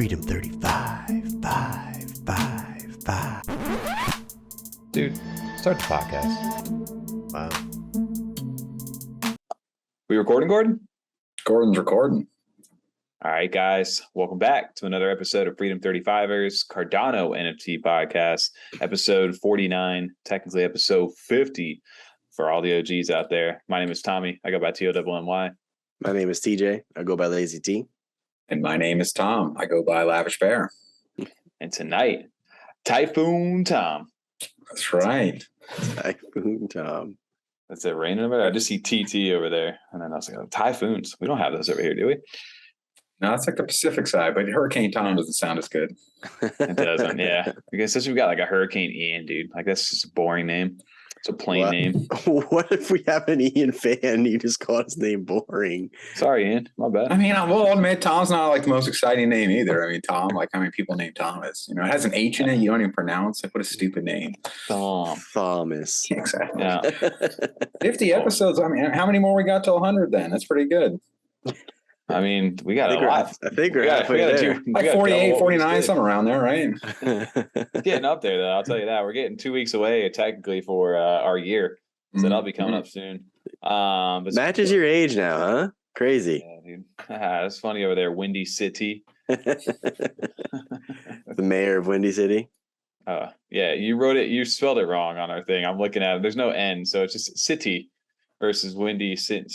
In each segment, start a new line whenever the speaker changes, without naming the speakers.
Freedom 35, 5, 5, 5.
Dude, start the podcast.
Wow.
We recording, Gordon?
Gordon's recording.
All right, guys. Welcome back to another episode of Freedom 35ers Cardano NFT podcast, episode 49, technically episode 50 for all the OGs out there. My name is Tommy. I go by TOMMY.
My name is TJ. I go by Lazy T.
And my name is Tom. I go by Lavish Bear.
And tonight, Typhoon Tom.
That's right.
Typhoon Tom.
That's it raining over there? I just see TT over there. And then I was like, oh, typhoons. We don't have those over here, do we?
No, it's like the Pacific side, but Hurricane Tom doesn't sound as good.
It doesn't, yeah. Because since we've got like a Hurricane Ian, dude. Like that's just a boring name. It's a plain name.
What if we have an Ian fan and you just call his name boring?
Sorry, Ian. My bad.
I mean, I'll admit Tom's not like the most exciting name either. I mean, Tom, like how many people name Thomas? You know, it has an H in it. You don't even pronounce. Like, what a stupid name.
Thomas.
Exactly.
Yeah.
50 episodes. I mean, how many more we got till 100 then? That's pretty good.
I mean, we got a lot.
I think we're halfway there.
Like 48, 49, something around there, right?
Getting up there, though. I'll tell you that. We're getting 2 weeks away, technically, for our year. So that'll be coming up soon. But
Matches your age now, huh? Crazy.
Yeah, dude. It's funny over there, Windy City.
The mayor of Windy City.
Yeah, you spelled it wrong on our thing. I'm looking at it. There's no N, so it's just city versus Windy Sin.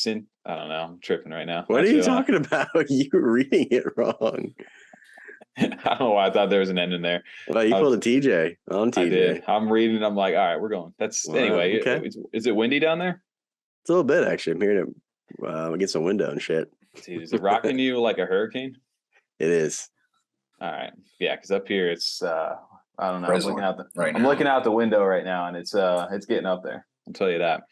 I don't know. I'm tripping right now.
What are you talking about? You were reading it wrong.
I don't know why I thought there was an N in there.
Well, you pulled a TJ on TJ.
I did. I'm reading. I'm like, all right, we're going. Anyway.
Okay.
Is it windy down there?
It's a little bit actually. I'm hearing it against a window and shit.
Dude, is it rocking you like a hurricane?
It is.
All right. Yeah, because up here it's I don't know.
I'm
looking out the window right now, and it's getting up there. I'll tell you that.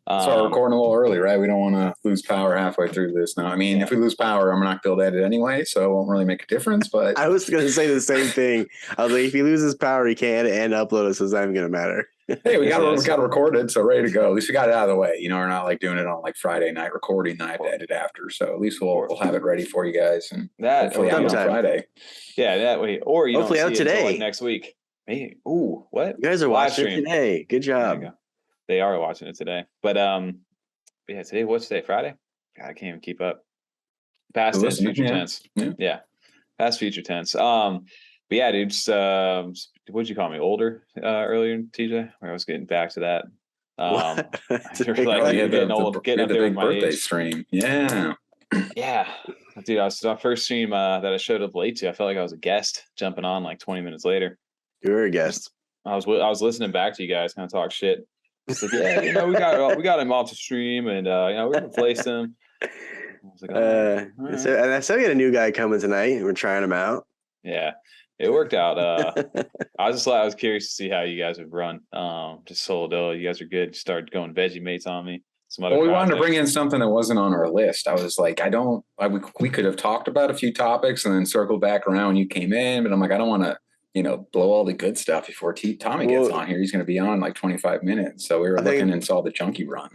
So we're recording a little early, right? We don't want to lose power halfway through this. Now, I mean, if we lose power, I'm not going to be able to edit anyway, so it won't really make a difference. But
I was going to say the same thing. I was like, if he loses power, he can't edit and upload it, so it's not even going to matter.
Hey, we got it recorded, so ready to go. At least we got it out of the way. You know, we're not like doing it on like Friday night recording night to edit after. So at least we'll have it ready for you guys, and hopefully out on Friday.
Yeah, that way. Or you
hopefully
don't
out
see
today,
it like next week. Hey, ooh, what?
You guys are watching it today. Good job.
They are watching it today, but yeah, today. What's today? Friday? God, I can't even keep up. Past tense, future tense. Yeah, past future tense. But yeah, dude. What'd you call me? Older earlier, TJ? Where I was getting back to that. Getting old, getting up there with my
birthday
age.
stream. Yeah,
yeah, dude. I was my first stream that I showed up late to. I felt like I was a guest jumping on like 20 minutes later.
You were a guest.
I was listening back to you guys kind of talk shit. It's like, yeah, you know, we got him off the stream, and you know, we're replacing him. I was like, right.
So, and I saw we had a new guy coming tonight, and we're trying him out.
Yeah, it worked out. I was curious to see how you guys would run. Just solo. You guys are good. You started going veggie mates on me.
We wanted to bring in something that wasn't on our list. I was like, we could have talked about a few topics and then circled back around when you came in, but I'm like, I don't want to, you know, blow all the good stuff before Tommy gets on here. He's going to be on like 25 minutes. So we were looking and saw the chunky run.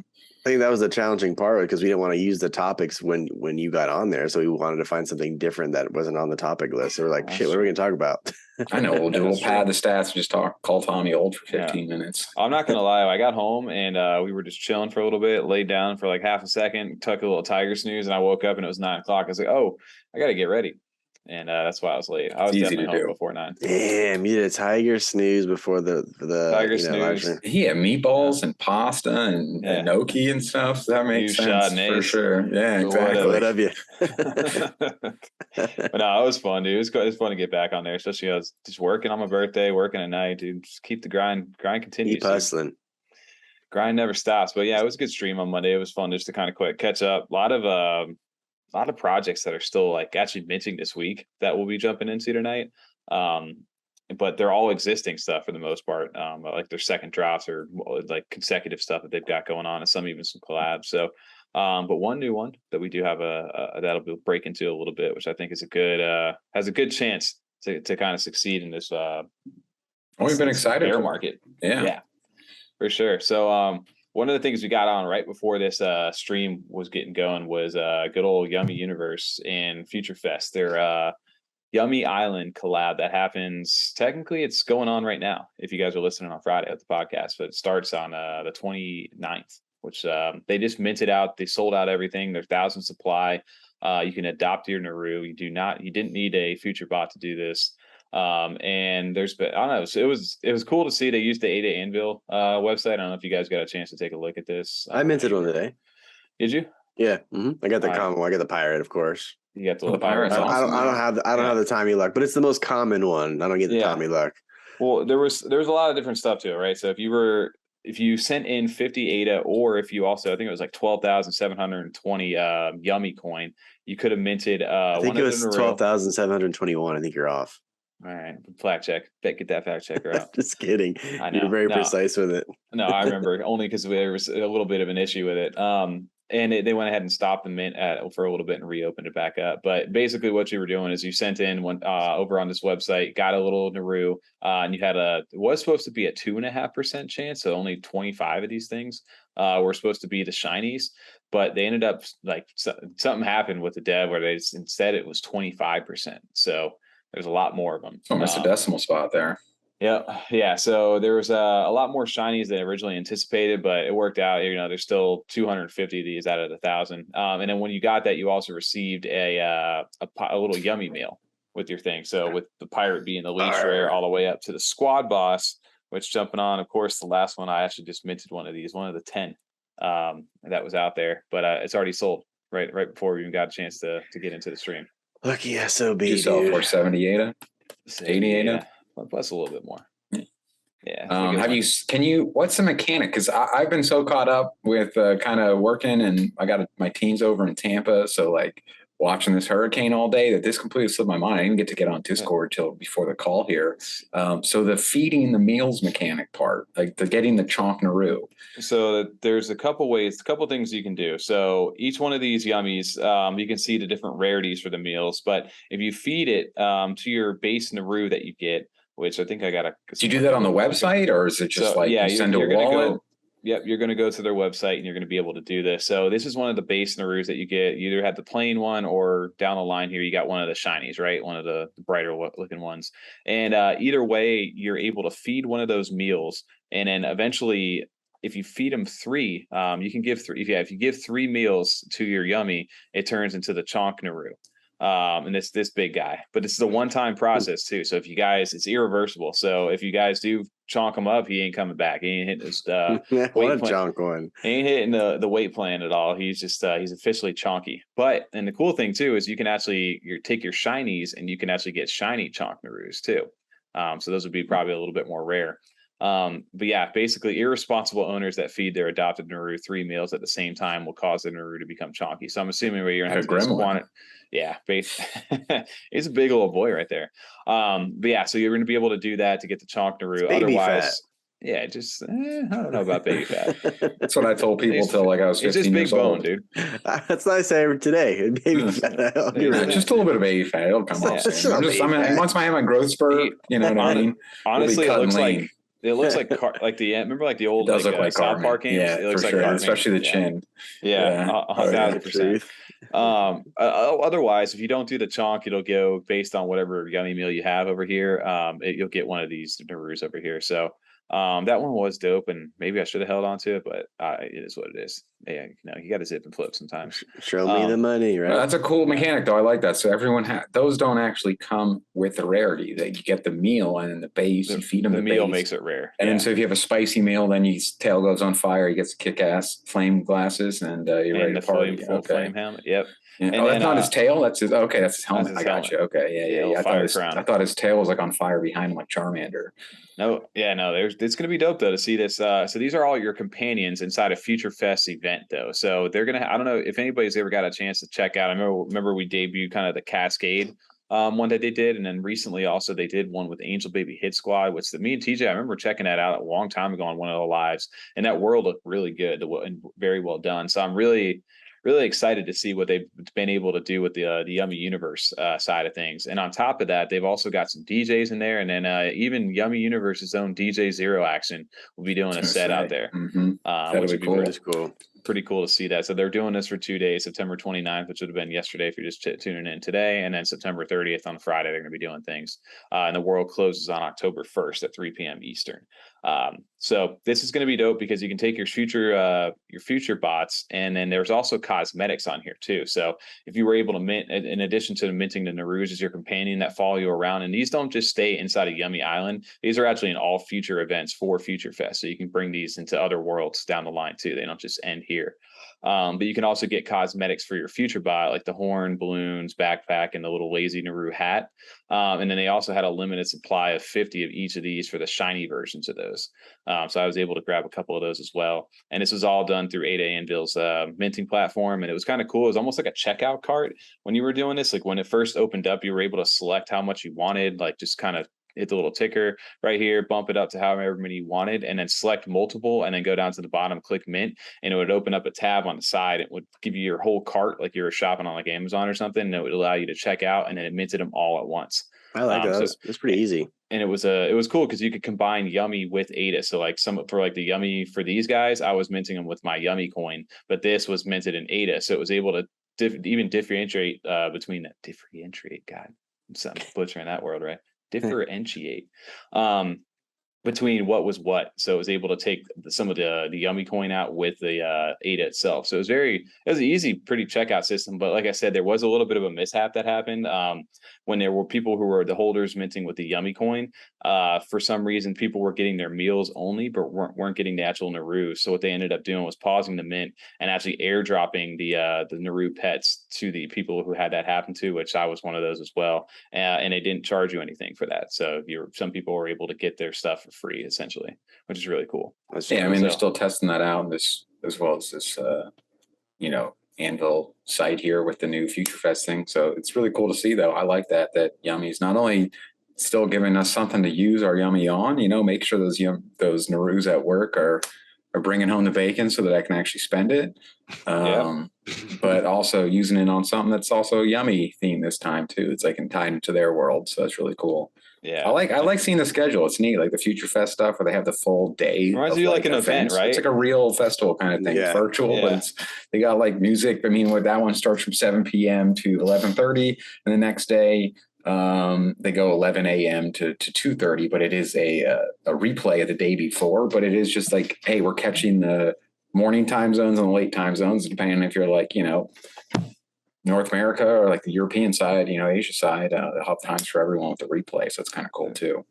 I think that was the challenging part because we didn't want to use the topics when you got on there. So we wanted to find something different that wasn't on the topic list. So we're like, shit, what are we going to talk about?
I know. We'll pad the stats, just call Tommy old for 15 minutes.
I'm not going to lie. I got home and we were just chilling for a little bit, laid down for like half a second, took a little tiger snooze, and I woke up and it was 9 o'clock. I was like, oh, I got to get ready. And that's why I was late. I was definitely home before 9.
Damn, you did a tiger snooze before the
tiger snooze.
He had meatballs and pasta and gnocchi and stuff. So that makes sense for sure. Yeah, exactly.
What of you?
But no, it was fun, dude. It was fun to get back on there, especially I was just working on my birthday, working at night, dude. Just keep the grind continues.
Keep hustling.
Grind never stops. But yeah, it was a good stream on Monday. It was fun just to kind of catch up. A lot of projects that are still like actually minting this week that we'll be jumping into tonight. But they're all existing stuff for the most part. Like their second drops or like consecutive stuff that they've got going on, and some even some collabs. So, but one new one that we do have that'll break into a little bit, which I think is has a good chance to kind of succeed in this.
We've been excited
bear market.
Yeah,
for sure. So, one of the things we got on right before this stream was getting going was good old Yummi Universe and FutureFest. Yummi Island collab that happens. Technically, it's going on right now. If you guys are listening on Friday at the podcast, but it starts on the 29th, which they just minted out. They sold out everything. There's 1,000 supply. You can adopt your Naru. You didn't need a future bot to do this. And there's been, I don't know, it was cool to see they used the Ada Anvil website. I don't know if you guys got a chance to take a look at this.
I minted one today.
Did you?
Yeah, I got the common one. I got the pirate, of course.
You got the pirate.
I don't have the Tommy luck, but it's the most common one. I don't get the Tommy luck.
Well, there was a lot of different stuff to it, right? So if you sent in 50 ADA, or if you also, I think it was like 12,720 Yummi coin, you could have minted.
I think it was 12,721. I think you're off.
All right, fact check. Get that fact checker out.
Just kidding.
I know.
You're very precise with it.
No, I remember only because there was a little bit of an issue with it. And they went ahead and stopped the mint for a little bit and reopened it back up. But basically, what you were doing is you sent in one over on this website, got a little Naru, and you had it was supposed to be a 2.5% chance, so only 25 of these things were supposed to be the shinies. But they ended up something happened with the dev where instead it was 25%. So there's a lot more of them.
Almost a decimal spot there.
Yeah. So there was a lot more shinies than originally anticipated, but it worked out. There's still 250 of these out of 1,000. And then when you got that, you also received a little Yummi meal with your thing. So with the pirate being the least rare, all the way up to the squad boss, which jumping on, of course, the last one I actually just minted one of these, one of the 10 that was out there, but it's already sold right before we even got a chance to get into the stream.
Lucky SOB,
you sell for 78, 88.
Plus a little bit more.
What's the mechanic? Because I've been so caught up with kind of working, and I got my teams over in Tampa. So like watching this hurricane all day that this completely slipped my mind. I didn't get to get on Discord till before the call here. So the feeding the meals mechanic part, like the getting the chonk Naru.
So there's a couple things you can do. So each one of these Yummies, you can see the different rarities for the meals. But if you feed it to your base Naru that you get, which I think I got to.
Do you do that on the website, or is it just you send a wallet?
You're going to go to their website and you're going to be able to do this. So this is one of the base Narus that you get. You either had the plain one, or down the line here, you got one of the shinies, right? One of the brighter looking ones. And either way, you're able to feed one of those meals. And then eventually, if you feed them 3, you can give 3. If you give 3 meals to your Yummi, it turns into the chonk Naru. And it's this big guy, but it's the one-time process too. So if you guys, it's irreversible. So if you guys do chonk him up, he ain't coming back. He ain't hitting his weight plan. He ain't hitting the weight plan at all. He's just he's officially chonky. But and the cool thing too is you can actually take your shinies and you can actually get shiny chonk Narus too. So those would be probably a little bit more rare. But yeah, basically irresponsible owners that feed their adopted Naru 3 meals at the same time will cause the Naru to become chonky. So I'm assuming where you're gonna have to quant it. Yeah, he's a big old boy right there. But yeah, so you're gonna be able to do that to get the chonk Naru. Otherwise, fat. Yeah, just I don't know about baby fat.
That's what I told people till like I was 15
It's just big bone, dude.
That's what I say today. Baby fat.
Just a little bit of baby fat. It'll come off. Once I have my growth spurt, you know what I mean?
Honestly, it looks like. It looks like remember like the old South Park games?
Yeah,
it looks
for
like
sure. Especially the chin.
Yeah, 1,000%. Otherwise, if you don't do the chonk, it'll go based on whatever Yummi meal you have over here. You'll get one of these Narus over here. So that one was dope, and maybe I should have held on to it, but it is what it is. Yeah, you got to zip and flip sometimes.
Show me the money, right?
That's a cool mechanic, though. I like that. So everyone those don't actually come with the rarity. They get the meal and then the base. You feed them the
meal
base.
Makes it rare.
And then so if you have a spicy meal, then his tail goes on fire. He gets kick-ass flame glasses, and you're ready to party.
Flame helmet. Yep.
Yeah. Oh, that's not his tail. That's his. Okay, that's his helmet. I got you. Okay, yeah. I thought his tail was like on fire behind him, like Charmander.
No. It's going to be dope though to see this. So these are all your companions inside a FutureFest event though. So they're gonna. I don't know if anybody's ever got a chance to check out. I remember we debuted kind of the Cascade one that they did, and then recently also they did one with Angel Baby Hit Squad, which me and TJ, I remember checking that out a long time ago on one of the lives, and that world looked really good and very well done. So I'm really excited to see what they've been able to do with the Yummi Universe side of things. And on top of that, they've also got some DJs in there, and then even Yummi Universe's own DJ Zero Action will be doing a set out there.
That'll be cool.
Cool.
pretty cool to see that. So they're doing this for 2 days, September 29th, which would have been yesterday if you're just tuning in today, and then September 30th on Friday, they're going to be doing things. And the world closes on October 1st at 3 p.m. Eastern. So this is going to be dope because you can take your future bots, and then there's also cosmetics on here too. So if you were able to mint, in addition to minting the Narus as your companion that follow you around, and these don't just stay inside of Yummi Island, these are actually in all future events for FutureFest. So you can bring these into other worlds down the line too. They don't just end here. But you can also get cosmetics for your future bot, like the horn, balloons, backpack, and the little lazy Naru hat. And then they also had a limited supply of 50 of each of these for the shiny versions of those. So I was able to grab a couple of those as well. And this was all done through Ada Anvil's minting platform. And it was kind of cool. It was almost like a checkout cart when you were doing this. Like when it first opened up, you were able to select how much you wanted, like just kind of hit the little ticker right here, bump it up to however many you wanted, and then select multiple, and then go down to the bottom, click mint, and it would open up a tab on the side. It would give you your whole cart like you were shopping on like Amazon or something, and it would allow you to check out, and then it minted them all at once.
I like that. So it's pretty easy.
And it was cool because you could combine Yummi with Ada. So like for like the Yummi for these guys, I was minting them with my Yummi coin, but this was minted in Ada, so it was able to even differentiate between that. Differentiate, God, I'm butchering that word, right? Differentiate between what was what. So it was able to take some of the Yummi coin out with the Ada itself. So it was an easy, pretty checkout system. But like I said, there was a little bit of a mishap that happened when there were people who were the holders minting with the Yummi coin. For some reason, people were getting their meals only, but weren't getting the actual Naru. So what they ended up doing was pausing the mint and actually airdropping the Naru pets to the people who had that happen to, which I was one of those as well. And they didn't charge you anything for that. So some people were able to get their stuff for free, essentially, which is really cool.
Yeah, I mean, they're still testing that out, this as well as this Anvil site here with the new FutureFest thing. So it's really cool to see, though. I like that Yummi's not only still giving us something to use our Yummi on, make sure those Narus at work are bringing home the bacon so that I can actually spend it. But also using it on something that's also Yummi themed this time too. It's like tied into their world. So it's really cool.
Yeah.
I like seeing the schedule. It's neat. Like the FutureFest stuff where they have the full day.
Reminds you like an event, right?
It's like a real festival kind of thing.
Yeah.
Virtual, but they got like music. I mean, that one starts from 7 p.m. to 11:30, and the next day they go 11 a.m. to 2:30. But it is a replay of the day before. But it is just like, hey, we're catching the morning time zones and the late time zones, depending on if you're like, North America or like the European side, Asia side. They'll have times for everyone with the replay. So it's kind of cool too.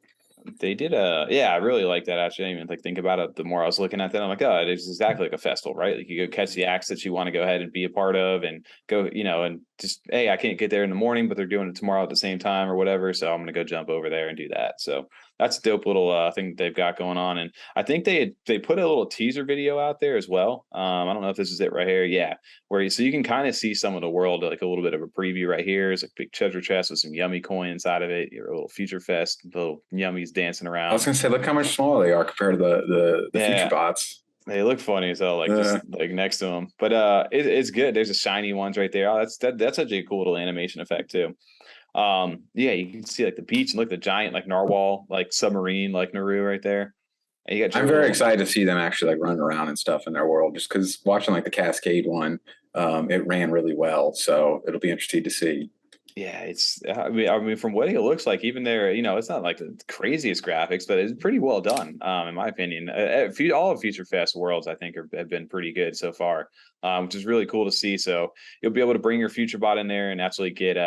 They did I really like that actually. I didn't even think about it. The more I was looking at that, I'm like, oh, it is exactly like a festival, right? Like you go catch the acts that you want to go ahead and be a part of and go, and just, hey, I can't get there in the morning, but they're doing it tomorrow at the same time or whatever. So I'm going to go jump over there and do that. So that's a dope little thing that they've got going on. And I think they put a little teaser video out there as well. I don't know if this is it right here. Yeah. So you can kind of see some of the world, like a little bit of a preview right here. It's a big treasure chest with some Yummi coin inside of it. Your little FutureFest, little Yummies dancing around.
I was going to say, look how much smaller they are compared to the future bots.
They look funny as hell, just like next to them. But it's good. There's a shiny ones right there. Oh, that's actually a cool little animation effect too. You can see like the beach and look the giant like narwhal, like submarine, like Naru right there. And
I'm very excited to see them actually like run around and stuff in their world, just because watching like the Cascade one, it ran really well. So it'll be interesting to see.
Yeah, I mean, from what it looks like, even there, it's not like the craziest graphics, but it's pretty well done, in my opinion. All of FutureFest worlds, I think, have been pretty good so far, which is really cool to see. So you'll be able to bring your future bot in there and actually get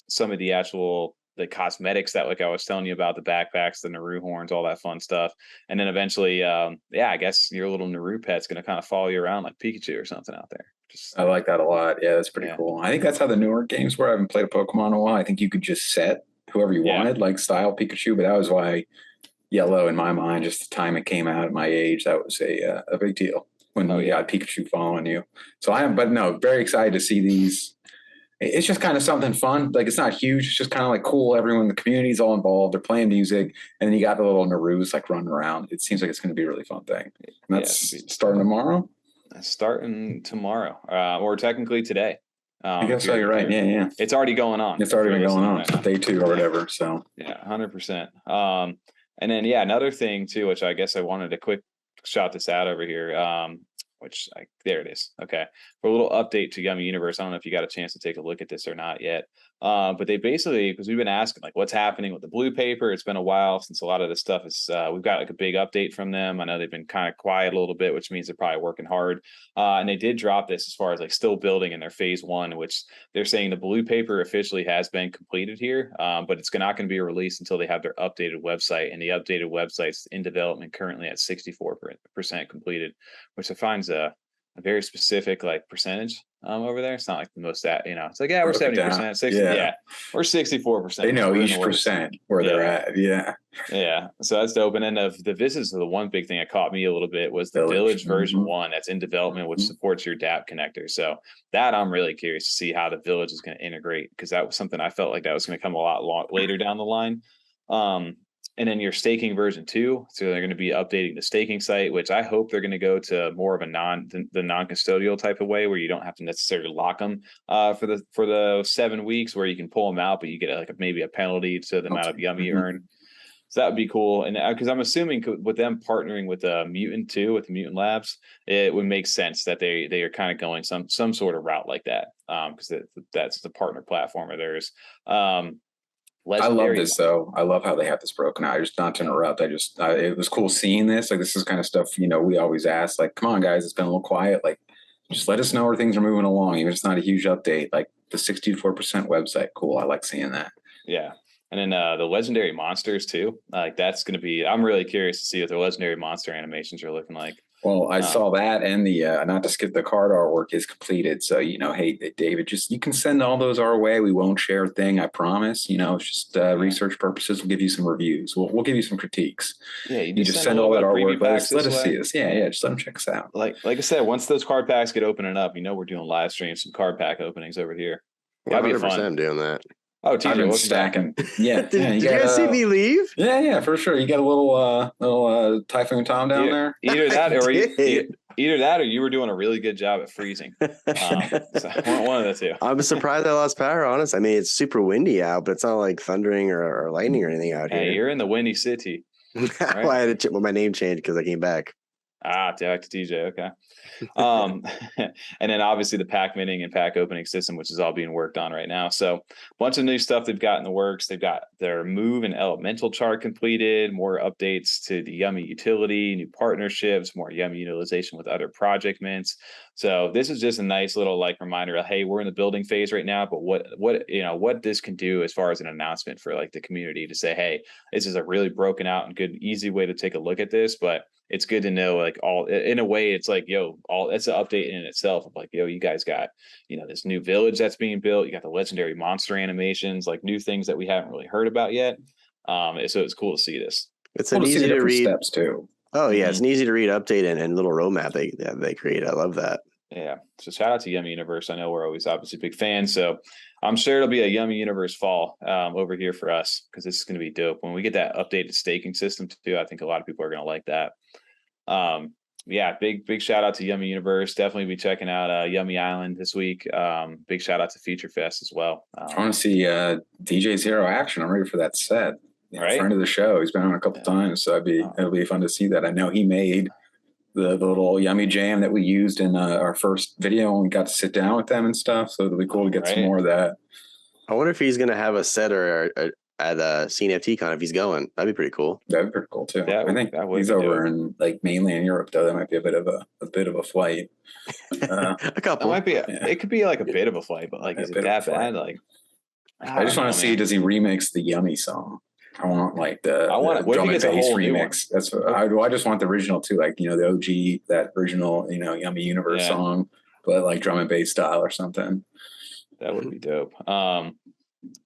some of the cosmetics that, like I was telling you about, the backpacks, the Naru horns, all that fun stuff. And then eventually, I guess your little Naru pet's going to kind of follow you around like Pikachu or something out there.
I like that a lot. Yeah, that's pretty cool. I think that's how the newer games were. I haven't played a Pokemon in a while. I think you could just set whoever you wanted, like style Pikachu, but that was why Yellow, in my mind, just the time it came out at my age, that was a big deal when you got Pikachu following you. So very excited to see these. It's just kind of something fun. Like, it's not huge. It's just kind of like cool. Everyone in the community is all involved. They're playing music. And then you got the little Narus like running around. It seems like it's going to be a really fun thing. And that's starting tomorrow?
Starting tomorrow, or technically today.
I guess so. You're right. Yeah.
It's already going on.
It's already been going on. Right, day 2 or whatever. So
100%. And then another thing too, which I guess I wanted to quick shout this out over here. there it is. Okay. For a little update to Yummi Universe, I don't know if you got a chance to take a look at this or not yet. But they basically, because we've been asking like what's happening with the blue paper. It's been a while since a lot of this stuff is, we've got like a big update from them. I know they've been kind of quiet a little bit, which means they're probably working hard. And they did drop this as far as like still building in their phase 1, which they're saying the blue paper officially has been completed here, but it's not going to be released until they have their updated website, and the updated website's in development currently at 64% completed, which I find is a very specific like percentage over there. It's not like the most that, it's like, yeah, we're 70%, 60, yeah, we're 64%.
They know each percent where they're at.
Yeah. So that's dope. And then the visits, the one big thing that caught me a little bit was the Village version 1 that's in development, which supports your DApp connector. So that I'm really curious to see how the Village is going to integrate, because that was something I felt like that was going to come a lot later down the line. And then your staking version 2. So they're going to be updating the staking site, which I hope they're going to go to more of a non-custodial type of way, where you don't have to necessarily lock them for the 7 weeks, where you can pull them out, but you get like maybe a penalty to the amount of Yummi you earn. So that would be cool. And because I'm assuming with them partnering with Mutant too, with Mutant Labs, it would make sense that they are kind of going some sort of route like that, because that's the partner platform of theirs.
I love this though. I love how they have this broken out. Just not to interrupt. It was cool seeing this. Like, this is kind of stuff, we always ask, like, come on guys, it's been a little quiet. Like, just let us know where things are moving along. Even if it's not a huge update, like the 64% website. Cool. I like seeing that.
Yeah. And then the legendary monsters too. Like, that's going to be, I'm really curious to see what the legendary monster animations are looking like.
Well, I saw that, and the not to skip, the card artwork is completed. So, hey, David, you can send all those our way. We won't share a thing, I promise. It's just research purposes. We'll give you some reviews. We'll give you some critiques.
Yeah,
you just send all that artwork. Let us see this. Yeah, just let them check us out.
Like I said, once those card packs get opening up, we're doing live streams, some card pack openings over here.
100% I'm doing that.
Oh, TJ,
I've been stacking. Yeah.
Did you guys see me leave?
Yeah, for sure. You got a little Typhoon Tom down there.
Either that, or you were doing a really good job at freezing. So one of the two.
I'm surprised I lost power. Honest, it's super windy out, but it's not like thundering or lightning or anything out here.
Hey, you're in the windy city.
Right? Well, I had to my name changed because I came back.
Back to TJ. Okay. And then obviously the pack minting and pack opening system, which is all being worked on right now. So a bunch of new stuff they've got in the works. They've got their move and elemental chart completed, more updates to the Yummi utility, new partnerships, more Yummi utilization with other project mints. So this is just a nice little like reminder of, hey, we're in the building phase right now, but what this can do as far as an announcement for like the community to say, hey, this is a really broken out and good, easy way to take a look at this. But it's good to know, like, all in a way, it's like, it's an update in itself of like, you guys got, this new village that's being built. You got the legendary monster animations, like new things that we haven't really heard about yet. So it's cool to see this.
It's an easy to read
steps too.
Oh yeah, it's an easy to read update and little roadmap they create. I love that.
Yeah. So shout out to Yummi Universe. I know we're always obviously big fans. So I'm sure it'll be a Yummi Universe fall over here for us, because this is going to be dope. When we get that updated staking system too, I think a lot of people are going to like that. Big shout out to Yummi Universe. Definitely be checking out Yummi Island this week. Big shout out to FutureFest as well.
I want to see DJ Zero Action. I'm ready for that set.
Right?
Friend of the show. He's been on a couple times, so it'll be fun to see that. I know he made the little Yummi jam that we used in our first video, and we got to sit down with them and stuff. So it'll be cool to get some more of that.
I wonder if he's going to have a set or at CNFTcon if he's going. That'd be pretty cool.
That'd be pretty cool too. I think he's over in like mainly in Europe though. That might be a bit of a flight.
A couple.
It might be. It could be like a bit of a flight, but like, is it that bad? Like,
I just want to see, does he remix the Yummi song? I want like the
drum and bass
remix. That's what I just want the original too, like the OG, that original Yummi Universe song, but like drum and bass style or something.
That would be dope.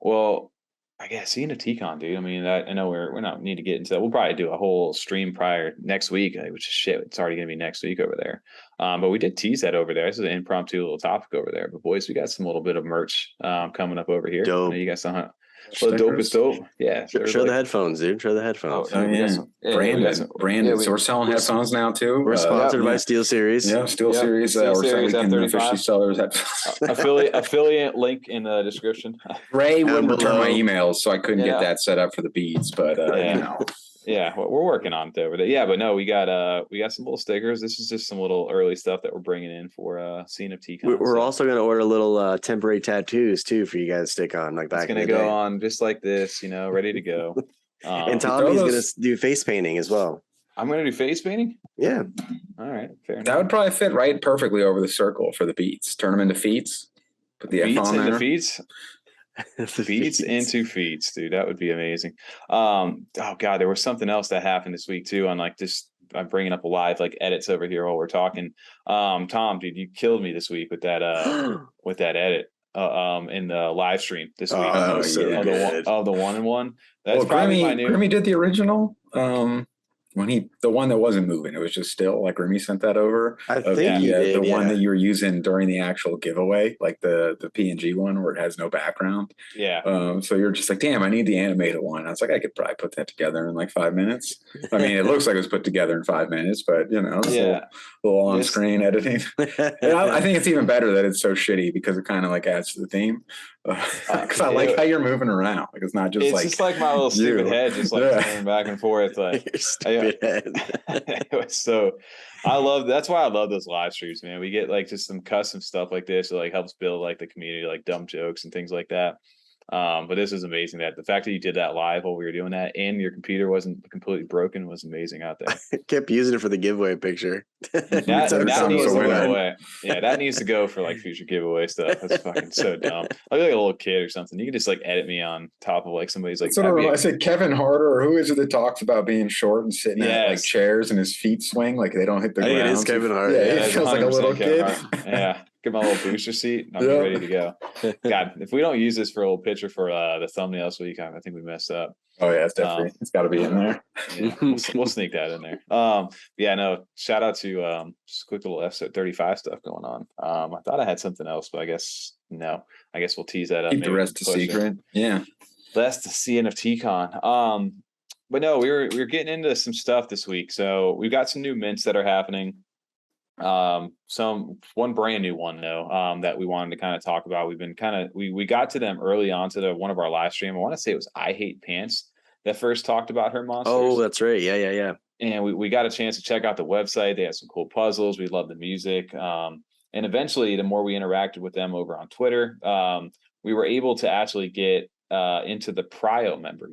Well, I guess CNFTcon, dude. I know we're not need to get into that. We'll probably do a whole stream prior next week, which is shit. It's already gonna be next week over there. But we did tease that over there. This is an impromptu little topic over there. But boys, we got some little bit of merch coming up over here.
Dope.
You got some. Well, dope is dope. Yeah.
Show the headphones, dude. Show the headphones.
Brandon. So we're selling headphones now too.
We're sponsored by SteelSeries.
Yeah, SteelSeries.
SteelSeries
we can officially sell those headphones.
affiliate link in the description.
Ray wouldn't return my emails, so I couldn't get that set up for the beats. But
Yeah, we're working on it over there. Yeah, but no, we got some little stickers. This is just some little early stuff that we're bringing in for cNFTcon.
We're also going to order little temporary tattoos too for you guys to stick on, like back in the day.
It's going to go on just like this, ready to go.
And Tommy's going to do face painting as well.
I'm going to do face painting?
Yeah.
All right, fair enough.
That would probably fit right perfectly over the circle for the beats. Turn them into feets. Put the F on there.
Beats into feeds, dude. That would be amazing. Oh god, there was something else that happened this week too. On like just I'm bringing up a live like edits over here while we're talking. Tom, dude, you killed me this week with that edit in the live stream this week.
Oh, so good.
The 1-in-1. That's
probably my new. Grimmy did the original. The one that wasn't moving, it was just still like Remy sent that over.
I think
the one that you were using during the actual giveaway, like the PNG one where it has no background.
Yeah.
So you're just like, damn, I need the animated one. I was like, I could probably put that together in like 5 minutes. I mean, it looks like it was put together in 5 minutes, but it's a little on screen editing. I think it's even better that it's so shitty because it kind of like adds to the theme. Because I like how you're moving around. Like it's not just
it's just like my little stupid head, just like turning back and forth. Like
your stupid head.
So that's why I love those live streams, man. We get like just some custom stuff like this. It like helps build like the community, like dumb jokes and things like that. But this is amazing. That the fact that you did that live while we were doing that and your computer wasn't completely broken was amazing out there.
Kept using it for the giveaway picture.
That needs to go away. Yeah, that needs to go for like future giveaway stuff. That's fucking so dumb. I'll be like a little kid or something. You can just like edit me on top of like somebody's like.
I said Kevin Harder, or who is it that talks about being short and sitting at like chairs and his feet swing like they don't hit the ground?
It is Kevin Harder.
Yeah, he feels like a little kid.
Yeah. Get my little booster seat. And I'm ready to go. God, if we don't use this for a little picture for the thumbnail this week, I think we messed up.
Oh yeah, it's definitely it's got to be in there.
Yeah, we'll sneak that in there. No. Shout out to just a quick little episode 35 stuff going on. I thought I had something else, but I guess no. I guess we'll tease that up.
Keep the rest a secret. Yeah,
that's the cNFTcon. But no, we were getting into some stuff this week. So we've got some new mints that are happening. One brand new one though, that we wanted to kind of talk about. We've been we got to them early on to one of our live stream. I want to say it was I Hate Pants that first talked about her monsters.
Oh, that's right. Yeah.
And we got a chance to check out the website. They had some cool puzzles. We love the music. And eventually the more we interacted with them over on Twitter, we were able to actually get into the Prio member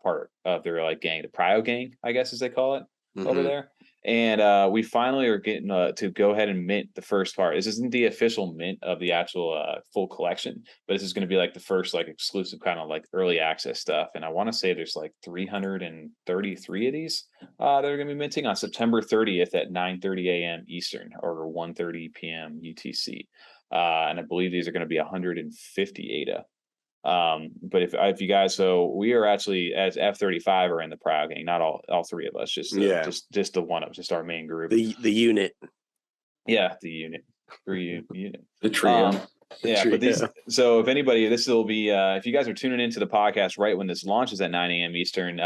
part of their like gang, the Prio gang, I guess as they call it over there. And we finally are getting to go ahead and mint the first part. This isn't the official mint of the actual full collection, but this is going to be like the first like exclusive kind of like early access stuff. And I want to say there's like 333 of these that are going to be minting on September 30th at 9:30 a.m. Eastern or 1:30 p.m. UTC. And I believe these are going to be 150 ADA. But if you guys, so we are actually as F-35 are in the Prio gang, not all three of us, just the one of us, just our main group,
the unit.
Yeah, the unit, unit,
the trio.
But so if anybody, this will be if you guys are tuning into the podcast right when this launches at 9 a.m. Eastern,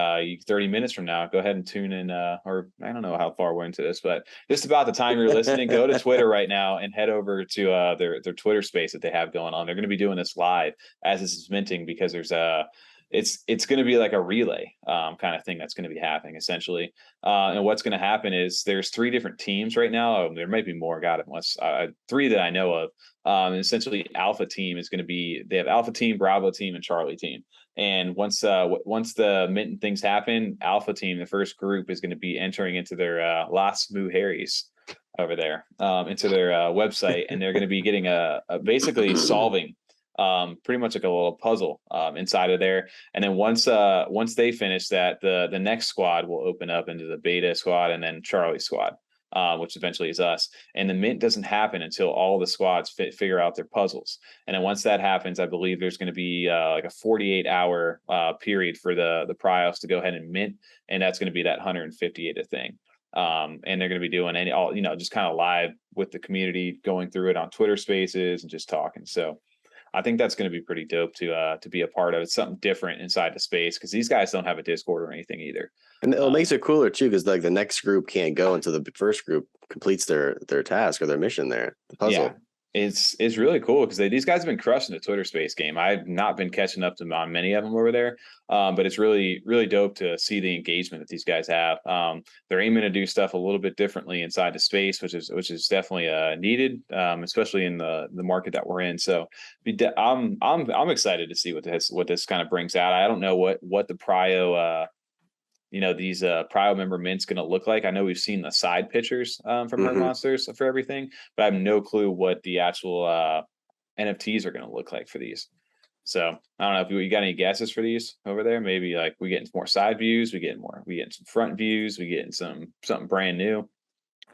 30 minutes from now, go ahead and tune in, or I don't know how far we're into this, but just about the time you're listening, go to Twitter right now and head over to their Twitter space that they have going on. They're going to be doing this live as this is minting because there's it's going to be like a relay kind of thing that's going to be happening essentially. And what's going to happen is there's 3 different teams right now. There might be more. Got it. Once 3 that I know of. And essentially, Alpha team is going to be. They have Alpha team, Bravo team, and Charlie team. And once the mint and things happen, Alpha team, the first group, is going to be entering into their Las Mujeres over there into their website, and they're going to be getting basically solving. Pretty much like a little puzzle inside of there, and then once they finish that, the next squad will open up into the beta squad and then Charlie squad, which eventually is us. And the mint doesn't happen until all the squads figure out their puzzles. And then once that happens, I believe there's going to be like a 48-hour period for the Prios to go ahead and mint, and that's going to be that 150 ADA thing. And they're going to be doing just kind of live with the community, going through it on Twitter Spaces and just talking. So I think that's going to be pretty dope to be a part of. It's something different inside the space because these guys don't have a Discord or anything either.
And it makes it cooler too, because like the next group can't go until the first group completes their task or their mission there, the puzzle.
it's really cool because these guys have been crushing the Twitter Space game. I've not been catching up to on many of them over there, but it's really dope to see the engagement that these guys have. They're aiming to do stuff a little bit differently inside the space, which is definitely needed, especially in the market that we're in. So I'm excited to see what this kind of brings out. I don't know what the Prio these Prio member mint's going to look like. I know we've seen the side pictures from her monsters for everything, but I have no clue what the actual NFTs are going to look like for these. So I don't know if you got any guesses for these over there. Maybe like we getting more side views, we getting some front views, we getting something brand new.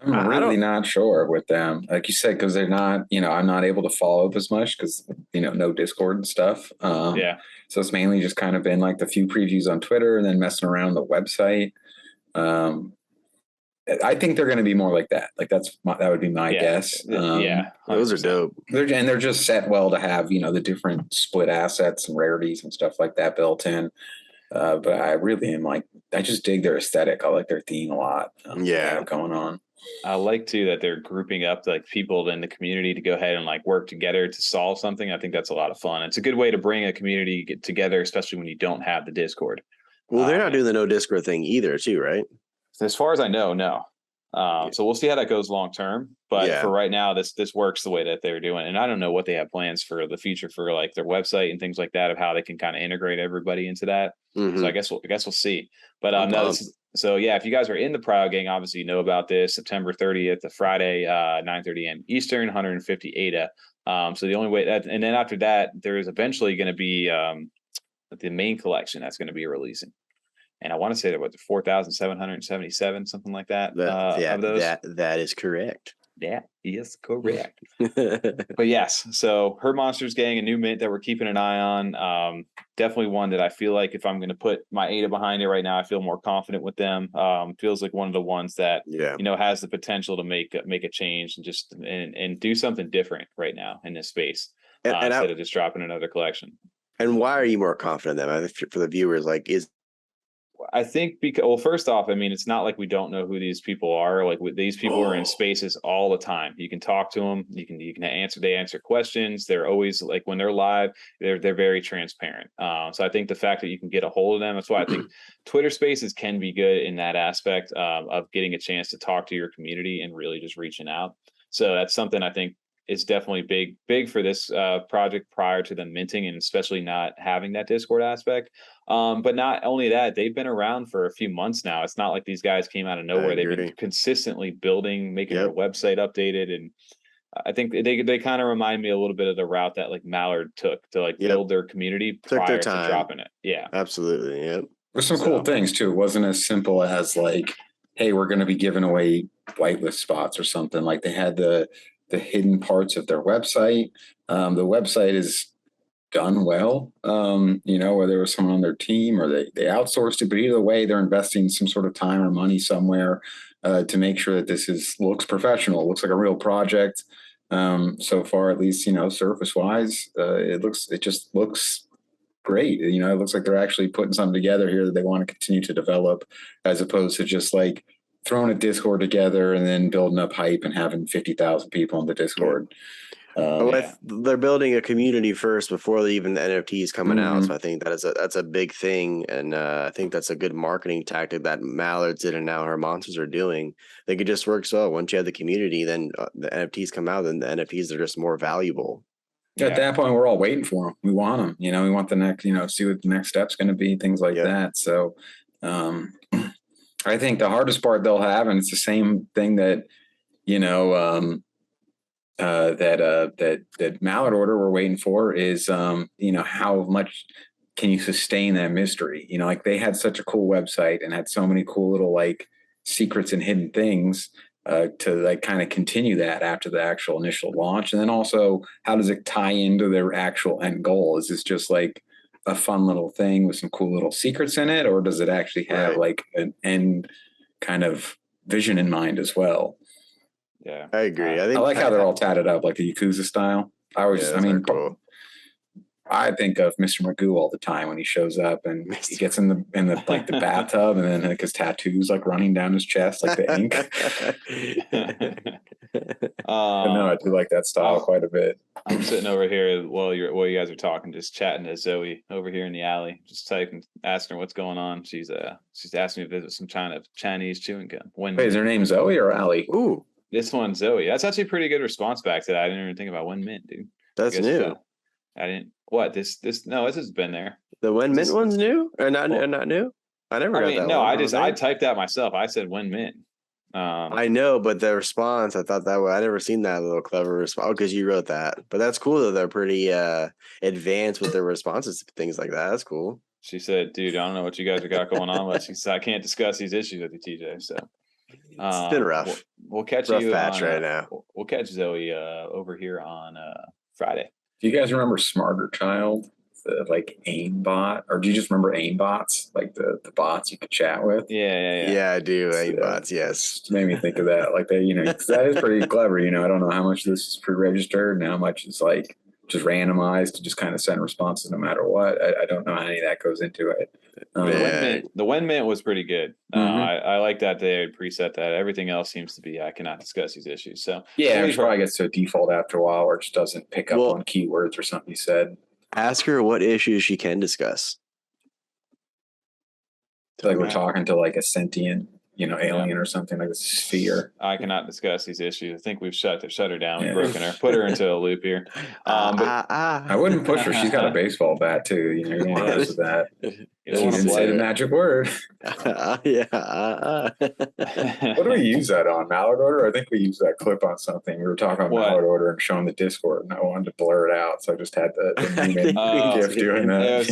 I'm really not sure with them, like you said, because they're not, I'm not able to follow up as much because, no Discord and stuff.
Yeah.
So it's mainly just kind of been like the few previews on Twitter and then messing around on the website. I think they're going to be more like that. Like that would be my guess.
Those are dope.
They're just set well to have, the different split assets and rarities and stuff like that built in. But I really am I just dig their aesthetic. I like their theme a lot. Going on.
I like too that they're grouping up like people in the community to go ahead and like work together to solve something. I think that's a lot of fun. It's a good way to bring a community together, especially when you don't have the Discord.
Well, they're not doing the no Discord thing either, too, right?
As far as I know, no. So we'll see how that goes long term. But for right now, this works the way that they're doing. And I don't know what they have plans for the future for like their website and things like that of how they can kind of integrate everybody into that. So I guess we'll see. But if you guys are in the Prio gang, obviously you know about this. September 30th, the Friday, 9:30 a.m. Eastern, 150 ADA. So the only way and then after that, there is eventually going to be the main collection that's going to be releasing. And I want to say that 4,777, something like that. Of those.
That is correct.
That is correct. But yes, so her Monsters gang, a new mint that we're keeping an eye on. Definitely one that I feel like if I'm going to put my ADA behind it right now, I feel more confident with them. Feels like one of the ones that has the potential to make a change and just and do something different right now in this space instead of just dropping another collection.
And why are you more confident in them? For the viewers,
I think first off, I mean, it's not like we don't know who these people are. Like these people are in spaces all the time. You can talk to them. You can answer questions. They're always like when they're live, they're very transparent. So I think the fact that you can get a hold of them, that's why I think Twitter Spaces can be good in that aspect of getting a chance to talk to your community and really just reaching out. So that's something I think is definitely big for this project prior to them minting, and especially not having that Discord aspect. But not only that, they've been around for a few months now. It's not like these guys came out of nowhere. They've been consistently building, making their website updated. And I think they kind of remind me a little bit of the route that like Mallard took to build their community prior to dropping it. Yeah,
absolutely. Yep.
There's some cool things too. It wasn't as simple as like, hey, we're going to be giving away whitelist spots or something. Like they had the hidden parts of their website. The website is done well, whether it was someone on their team or they outsourced it, but either way, they're investing some sort of time or money somewhere to make sure that this looks professional, looks like a real project. So far, at least, surface wise, it just looks great. It looks like they're actually putting something together here that they want to continue to develop, as opposed to just like throwing a Discord together and then building up hype and having 50,000 people in the Discord.
They're building a community first before even the NFTs coming out. So I think that's a big thing, and I think that's a good marketing tactic that Mallard did and now her monsters are doing. I think it just works well. Once you have the community, then the NFTs come out, then the NFTs are just more valuable.
At that point, we're all waiting for them. We want them. We want the next. See what the next step's going to be. Things like that. So. I think the hardest part they'll have, and it's the same thing that, that Mallard order we're waiting for is, how much can you sustain that mystery? Like they had such a cool website and had so many cool little like secrets and hidden things to like kind of continue that after the actual initial launch. And then also, how does it tie into their actual end goal? Is this just like a fun little thing with some cool little secrets in it, or does it actually have like an end kind of vision in mind as well?
Yeah,
I agree.
I like how they're all tatted up like the Yakuza style. I think of Mr. Magoo all the time when he shows up and he gets in the like the bathtub, and then like his tattoos like running down his chest like the ink. But no, I do like that style quite a bit.
I'm sitting over here while you guys are talking, just chatting to Zoe over here in the alley, just typing, asking her what's going on. She's asking me to visit some Chinese chewing gum.
Wait, is her name Zoe or Allie?
Ooh,
this one's Zoe. That's actually a pretty good response back to that. I didn't even think about When Mint, dude.
that's new.
I didn't. What this has been there.
The When Mint one's new or not? Not new. I never got that.
No,
one.
I typed that myself. I said When Mint.
I know, but the response, I thought that I never seen that little clever response because you wrote that. But that's cool that they're pretty advanced with their responses to things like that. That's cool.
She said, "Dude, I don't know what you guys have got going on, but she said I can't discuss these issues with you, TJ." So
it's been rough.
We'll catch
rough
you
patch right now.
We'll catch Zoe over here on Friday.
Do you guys remember Smarter Child? The like AIM bot, or do you just remember AIM bots, like the bots you could chat with?
Yeah,
I do. AIM bots, yes.
Made me think of that. Like that, that is pretty clever. I don't know how much this is pre-registered and how much is like just randomized to just kind of send responses no matter what. I don't know how any of that goes into it.
The When Mint was pretty good. I like that they preset that. Everything else seems to be I cannot discuss these issues. So
yeah, it probably gets to a default after a while, or it just doesn't pick up on keywords or something you said.
Ask her what issues she can discuss.
Like we're talking to like a sentient, alien or something, like a sphere.
I cannot discuss these issues. I think we've shut her down, broken her, put her into a loop here.
I wouldn't push her. She's got a baseball bat too. You don't want to mess with that. She didn't say the magic word.
What
do we use that on? Mallard order? I think we used that clip on something. We were talking about Mallard order and showing the Discord, and I wanted to blur it out, so I just had the GIF doing that.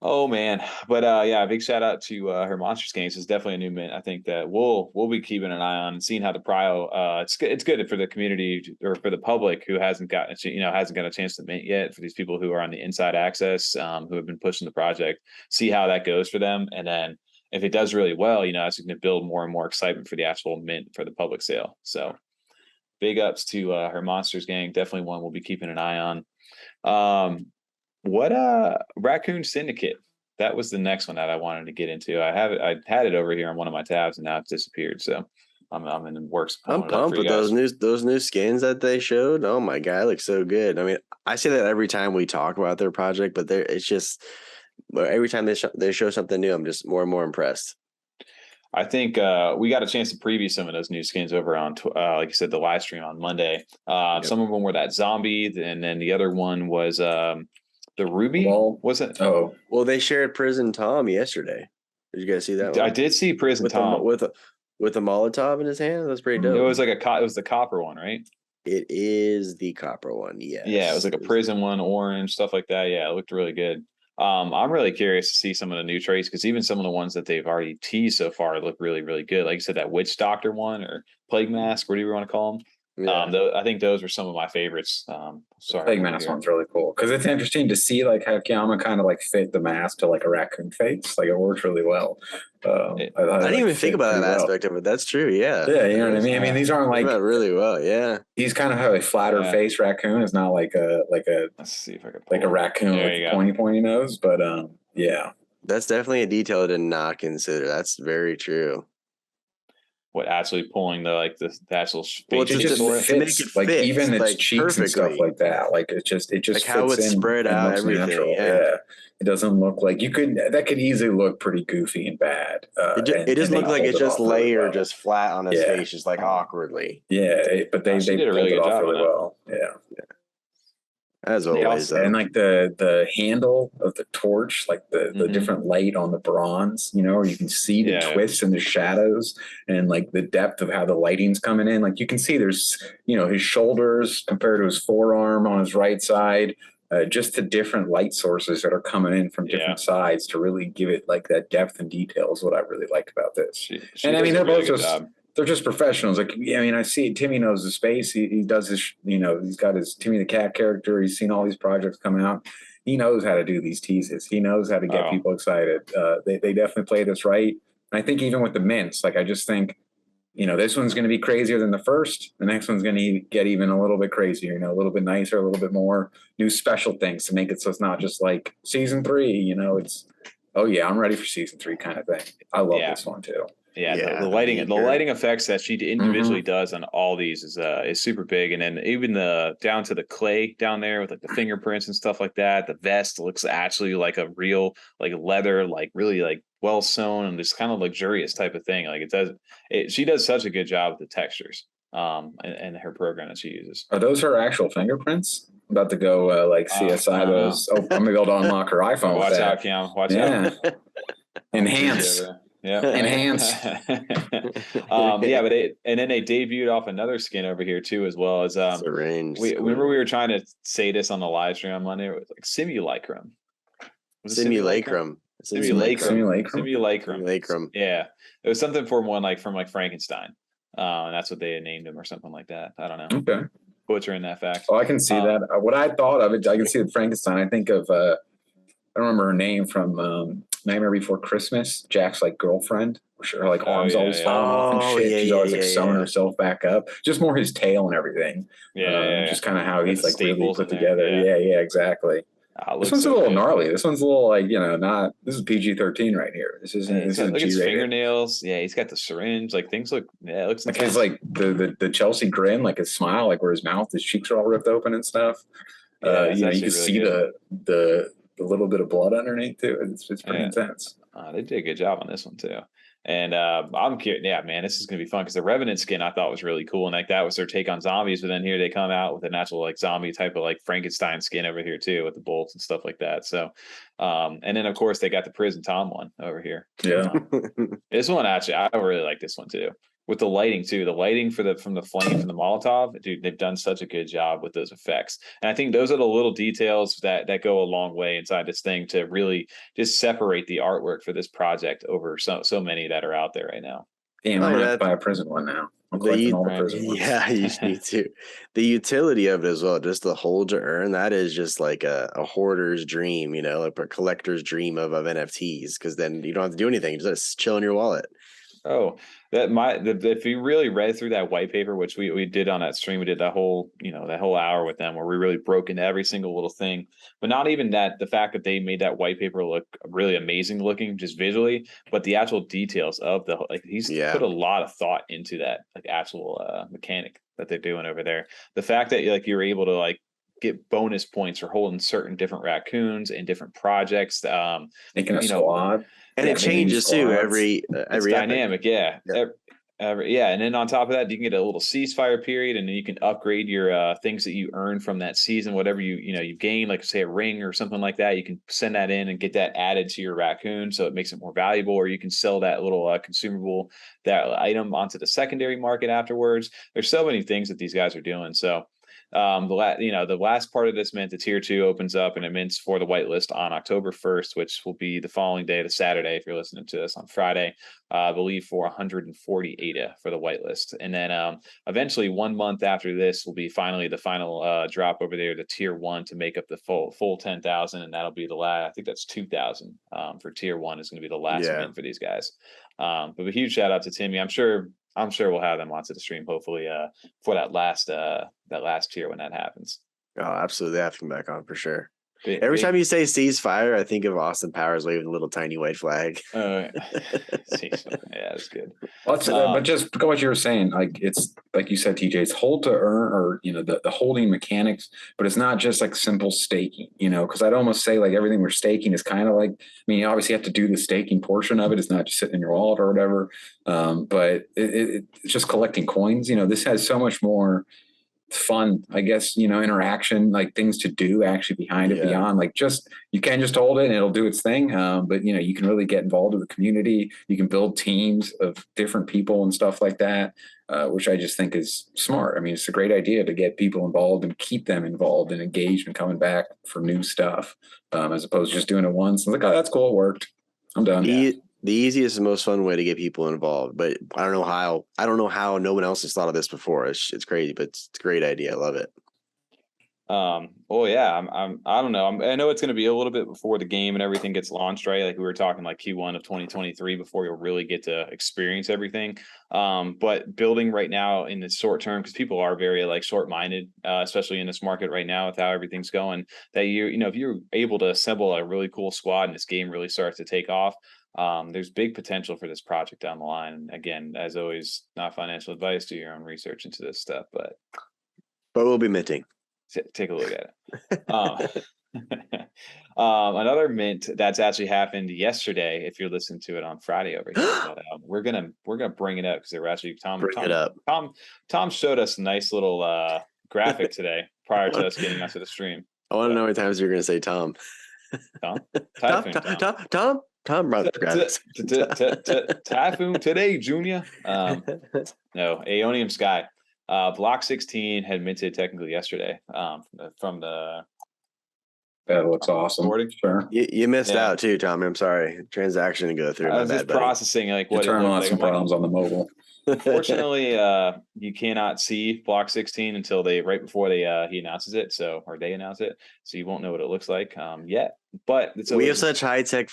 Oh man, but big shout out to her Monsters games. It's definitely a new mint. I think that we'll be keeping an eye on and seeing how the Prio. It's good for the community or for the public who hasn't gotten a chance to mint yet. For these people who are on the inside access, who have been pushing the project, see how that goes for them, and then if it does really well, it's going to build more and more excitement for the actual mint for the public sale. So big ups to her Monsters gang. Definitely one we'll be keeping an eye on. Raccoon Syndicate? That was the next one that I wanted to get into. I had it over here on one of my tabs, and now it's disappeared. So I'm in the works.
I'm pumped with those new skins that they showed. Oh my god, it looks so good. I mean, I say that every time we talk about their project, but it's just every time they show something new, I'm just more and more impressed.
I think we got a chance to preview some of those new skins over on, like you said, the live stream on Monday. Some of them were that zombie, and then the other one was the Ruby. Was it?
Oh,
well, they shared Prison Tom yesterday. Did you guys see that one?
I did see Prison Tom
with a Molotov in his hand. That's pretty dope.
It was like it was the copper one, right?
It is the copper one. Yes.
Yeah, it was like a prison one, orange, stuff like that. Yeah, it looked really good. I'm really curious to see some of the new traits because even some of the ones that they've already teased so far look really, really good. Like you said, that Witch Doctor one or Plague Mask, whatever you want to call them. Yeah. I think those were some of my favorites.
Plague Mask one's really cool because it's interesting to see like how Kiyama kind of like fit the mask to like a raccoon face. Like it works really well. I
didn't even think about that aspect of it. That's true. Yeah.
Yeah, you know what I mean. I mean, these aren't like
really well. Yeah.
He's kind of have a flatter face raccoon. It's not like a
let's see if I can
like a raccoon with a pointy nose. But yeah,
that's definitely a detail I did not consider. That's very true.
What actually pulling the actual
it just fits, like even its cheeks perfectly. And stuff like that. Like it just like
how it's spread out, everything.
Yeah, it doesn't look like that could easily look pretty goofy and bad.
It just looked like it's just layered, just flat on his face, just like awkwardly.
Yeah, but they
did a really good job
really well. Yeah.
As always,
and like the handle of the torch, like the different light on the bronze, where you can see the twists and the shadows and like the depth of how the lighting's coming in. Like you can see there's, his shoulders compared to his forearm on his right side, just the different light sources that are coming in from different sides to really give it like that depth and detail is what I really liked about this. And I mean, they're both just. They're just professionals. Like, I mean, I see Timmy knows the space. He does this, he's got his Timmy the Cat character. He's seen all these projects come out. He knows how to do these teases. He knows how to get people excited. They definitely play this right. And I think even with the mints, like, I just think, this one's going to be crazier than the first. The next one's going to get even a little bit crazier, a little bit nicer, a little bit more new special things to make it so it's not just like season 3, it's, oh yeah, I'm ready for season 3 kind of thing. I love this one too.
Yeah, the
unique
lighting effects that she individually does on all these is super big, and then even the down to the clay down there with like the fingerprints and stuff like that. The vest looks actually like a real like leather, like really like well sewn and just kind of luxurious type of thing. Like she does such a good job with the textures, and her program that she uses.
Are those her actual fingerprints? I'm about to go like CSI those. Oh, I'm gonna be able to unlock her iPhone.
Watch
with that.
out, Cam. Watch
Yeah.
out.
Enhance.
Yeah,
Enhance.
Yeah, and then they debuted off another skin over here too, as well as
Syringe.
we remember we were trying to say this on the live stream on Monday. It was like simulacrum. Was it
Simulacrum.
Simulacrum. Yeah, it was something from Frankenstein. And that's what they had named him or something like that. I don't know.
Okay.
Butchering that fact.
Oh, I can see that. What I thought of it, I can see with Frankenstein. I think of I don't remember her name from Nightmare Before Christmas. Jack's like girlfriend. Her like arms always falling off and shit. She's always like sewing herself back up. Just more his tail and everything. Just kind of how he's like really put together. Yeah, exactly. This one's a little gnarly. This one's a little like, not. This is PG-13 right here. This isn't. This isn't
look at his fingernails. Yeah, he's got the syringe. Like things look. Yeah, it looks
like his like the Chelsea grin, like his smile, like where his mouth, his cheeks are all ripped open and stuff. You can really see the little bit of blood underneath too. It's pretty intense.
They did a good job on this one too. And I'm curious. Yeah, man, this is gonna be fun because the Revenant skin I thought was really cool, and like that was their take on zombies. But then here they come out with a natural like zombie type of like Frankenstein skin over here too, with the bolts and stuff like that. So, and then of course they got the Prison Tom one over here.
Yeah,
this one actually I really like this one too. With the lighting too, the lighting from the flame from the Molotov, dude, they've done such a good job with those effects. And I think those are the little details that go a long way inside this thing to really just separate the artwork for this project over so many that are out there right now.
Damn, I'm gonna have to buy a prison one now. I'm collecting all the prison ones.
Yeah, you need to. The utility of it as well, just the hold to earn, that is just like a hoarder's dream, like a collector's dream of NFTs, because then you don't have to do anything, you just chill in your wallet.
Oh, if you really read through that white paper, which we did on that stream, we did that whole hour with them where we really broke into every single little thing. But not even that, the fact that they made that white paper look really amazing looking just visually, but the actual details of he's put a lot of thought into that like actual mechanic that they're doing over there. The fact that you're able to get bonus points for holding certain different raccoons in different projects,
making a squad.
And it changes too every
dynamic, yeah. And then on top of that, you can get a little ceasefire period, and then you can upgrade your things that you earn from that season, whatever you gain, like say a ring or something like that. You can send that in and get that added to your raccoon, so it makes it more valuable. Or you can sell that little consumable, that item onto the secondary market afterwards. There's so many things that these guys are doing. So the last part of this mint, the tier 2 opens up and it mints for the whitelist on October 1st, which will be the following day, the Saturday, if you're listening to this on Friday, I believe for 140 ADA for the whitelist. And then eventually 1 month after this will be finally the final drop over there, the tier 1 to make up the full 10,000. And that'll be the last, I think that's 2,000 for tier 1 is going to be the last mint for these guys. But a huge shout out to Timmy. I'm sure we'll have them onto the stream, hopefully, for that last tier when that happens.
Oh, absolutely. They have to come back on for sure. Every time you say ceasefire, I think of Austin Powers waving a little tiny white flag.
Yeah, that's good.
But just go what you were saying, like it's like you said, TJ, it's hold to earn, or the holding mechanics, but it's not just like simple staking, because I'd almost say like everything we're staking is kind of like, you obviously have to do the staking portion of it. It's not just sitting in your wallet or whatever, but it's just collecting coins. This has so much more fun, I guess, interaction, like things to do actually behind it, beyond like just, you can just hold it and it'll do its thing. But you can really get involved with the community. You can build teams of different people and stuff like that, which I just think is smart. It's a great idea to get people involved and keep them involved and engaged and coming back for new stuff, as opposed to just doing it once. I'm like, oh, that's cool. It worked. I'm done.
The easiest and most fun way to get people involved, but I don't know how no one else has thought of this before. It's crazy, but it's a great idea. I love it.
Well, yeah, I don't know. I know it's going to be a little bit before the game and everything gets launched, right? Like we were talking like Q1 of 2023 before you'll really get to experience everything. But building right now in the short term, because people are very like short-minded, especially in this market right now with how everything's going, that if you're able to assemble a really cool squad and this game really starts to take off, there's big potential for this project down the line. And again, as always, not financial advice. Do your own research into this stuff, but
we'll be minting.
Take a look at it. Another mint that's actually happened yesterday. If you're listening to it on Friday over here, but, we're gonna bring it up because they were actually Tom showed us a nice little graphic today prior to us getting onto the stream.
I want to know how many times you're gonna say Tom. Tom brought the graphics.
Typhoon today, Junior. No, Aeoniumsky. Block 16 had minted technically yesterday. From the
that looks awesome.
Sure. You missed out too, Tom. I'm sorry. Transaction to go through.
I was just processing like what
turn on some problems on the mobile.
Fortunately, you cannot see block 16 until right before he announces it. Or they announce it, so you won't know what it looks like yet. But
we have such high tech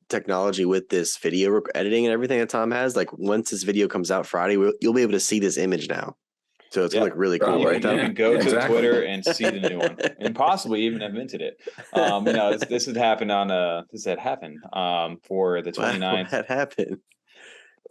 technology with this video editing and everything that Tom has. Like once this video comes out Friday, you'll be able to see this image now. So it's gonna look really cool, right?
You can go to Twitter and see the new one, and possibly even have minted it. This had happened on this had happened for the 29th.
What happened?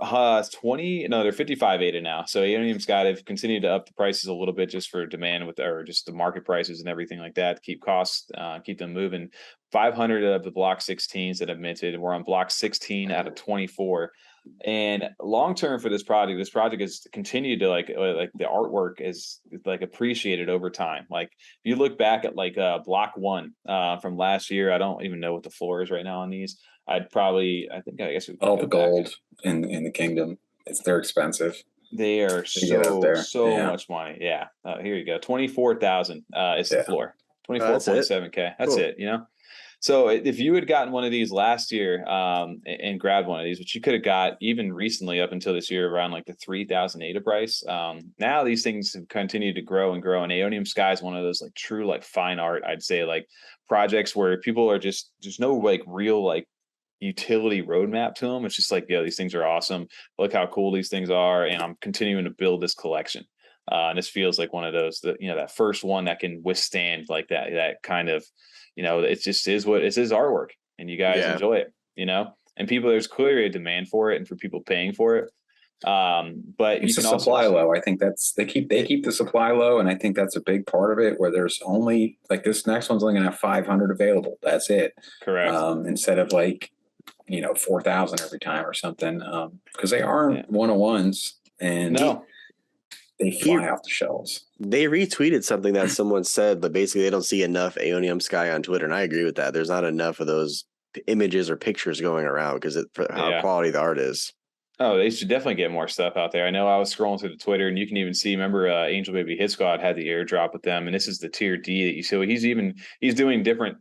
They're 55 ADA now. So Aeoniumsky have continued to up the prices a little bit just for demand or just the market prices and everything like that to keep costs, keep them moving. 500 of the block 16s that have minted. We're on block 16 out of 24. And long term for this project has continued to like the artwork is like appreciated over time. Like if you look back at like block 1 from last year, I don't even know what the floor is right now on these. I guess
all the gold in the kingdom. They're expensive.
They are so much money. Yeah. Here you go. 24,000 is the floor. 24.7K. That's
cool.
it. So if you had gotten one of these last year and grabbed one of these, which you could have got even recently up until this year around like the 3,000 ADA price, now these things have continued to grow and grow. And Aeoniumsky is one of those like true like fine art, I'd say, like projects where people are there's no like real like utility roadmap to them. It's just like, these things are awesome. Look how cool these things are. And I'm continuing to build this collection. And this feels like one of those that first one that can withstand like that kind of, it just is what it is artwork and you guys enjoy it, and there's clearly a demand for it and for people paying for it. But
it's the supply low. I think they keep the supply low. And I think that's a big part of it where there's only like this next one's only going to have 500 available. That's it.
Correct.
Instead of like, 4,000 every time or something. Cause they aren't one-on-ones and they fly off the shelves.
They retweeted something that someone said, but basically they don't see enough Aeoniumsky on Twitter. And I agree with that. There's not enough of those images or pictures going around because for how quality the art is.
Oh, they should definitely get more stuff out there. I know I was scrolling through the Twitter and you can even see, remember Angel Baby Hit Squad had the airdrop with them. And this is the tier D that you see. He's doing different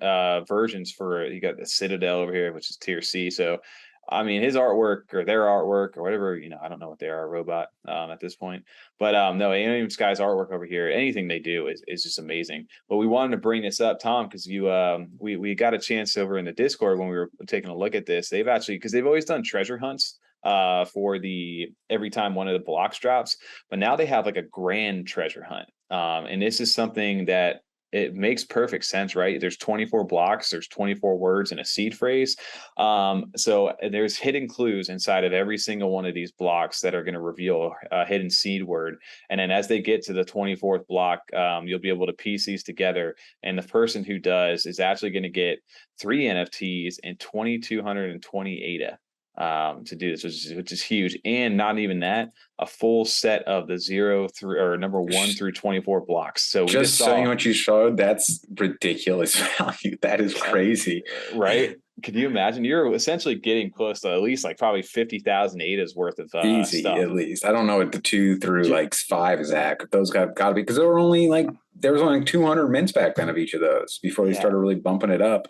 versions you got the Citadel over here, which is tier C. So, I mean, his artwork or their artwork or whatever, I don't know what they are, a robot at this point. But no, Aeoniumsky's artwork over here, anything they do is just amazing. But we wanted to bring this up, Tom, because we got a chance over in the Discord when we were taking a look at this. They've actually, because they've always done treasure hunts for every time one of the blocks drops, but now they have like a grand treasure hunt. And this is something that it makes perfect sense, right? There's 24 blocks, there's 24 words and a seed phrase. So there's hidden clues inside of every single one of these blocks that are going to reveal a hidden seed word. And then as they get to the 24th block, you'll be able to piece these together. And the person who does is actually going to get 3 NFTs and 2,220 ADA. To do this, which is huge, and not even that, a full set of the 0 through or number 1 through 24 blocks. So we just
saying what you showed, that's ridiculous value. That is crazy,
right? Could you imagine? You're essentially getting close to at least like probably 50,000 ADAs worth of
easy
stuff.
At least. I don't know what the 2 through like 5 is at. Those got to be because there was only 200 mints back then of each of those before they started really bumping it up.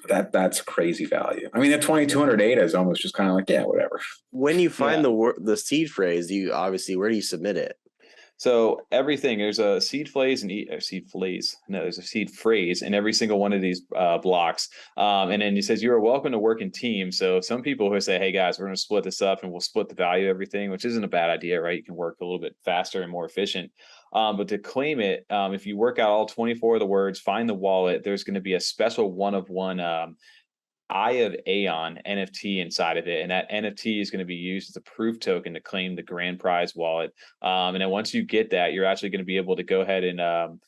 That's crazy value. I mean, the 2,200 ADA is almost just kind of like, whatever.
When you find the seed phrase, where do you submit it?
So everything, there's a seed phrase there's a seed phrase in every single one of these blocks. And then it says, you are welcome to work in teams. So some people who say, hey guys, we're going to split this up and we'll split the value of everything, which isn't a bad idea, right? You can work a little bit faster and more efficient. But to claim it, if you work out all 24 of the words, find the wallet, there's going to be a special one-of-one Eye of Aeon NFT inside of it, and that NFT is going to be used as a proof token to claim the grand prize wallet. And then once you get that, you're actually going to be able to go ahead and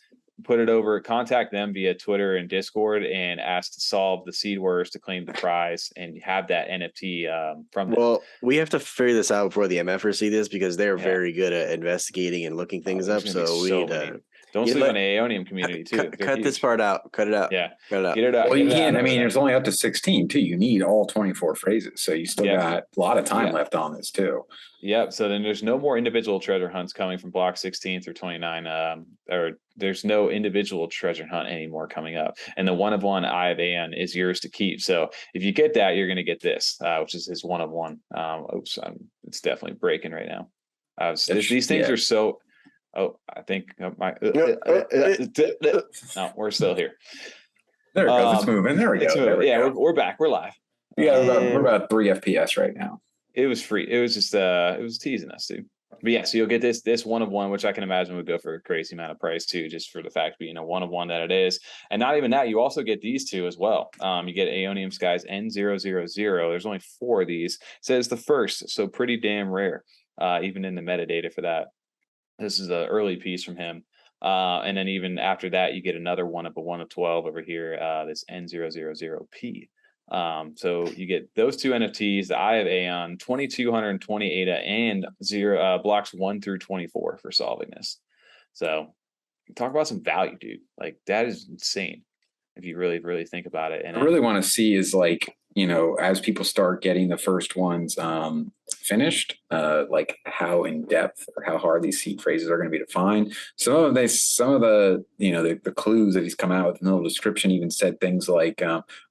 put it over, contact them via Twitter and Discord and ask to solve the seed words to claim the prize and have that NFT from them.
Well, we have to figure this out before the MFers see this because they're very good at investigating and looking things up. So we need to
don't sleep on the Aeonium community too.
Cut this part out. Cut it out.
Yeah.
Cut it out.
Get it out.
Well, you can't. I mean, there's only up to 16 too. You need all 24 phrases, so you still got a lot of time left on this too.
Yep. So then there's no more individual treasure hunts coming from block 16 through 29. Or there's no individual treasure hunt anymore coming up. And the 1 of 1 Eye of Aeon is yours to keep. So if you get that, you're going to get this, which is his 1 of 1. It's definitely breaking right now. These things are so. Oh, I think my. No, we're still here.
There it goes. It's moving. There we go.
We're back. We're live.
Yeah, we're about 3 FPS right now.
It was free. It was just it was teasing us, dude. But yeah, so you'll get this 1 of 1, which I can imagine would go for a crazy amount of price too, just for the fact being a 1 of 1 that it is. And not even that, you also get these 2 as well. You get Aeoniumsky's N000. There's only 4 of these. It says the first, so pretty damn rare, even in the metadata for that. This is an early piece from him. And then even after that, you get another 1 of 12 over here, this N000P. So you get those 2 NFTs, the Eye of Aeon, 2,220 ADA, and blocks 1 through 24 for solving this. So talk about some value, dude. Like that is insane if you really, really think about it. And
I really want to see is like, as people start getting the first ones finished, like how in depth or how hard these seed phrases are going to be to find. Some of the the clues that he's come out with in the little description even said things like,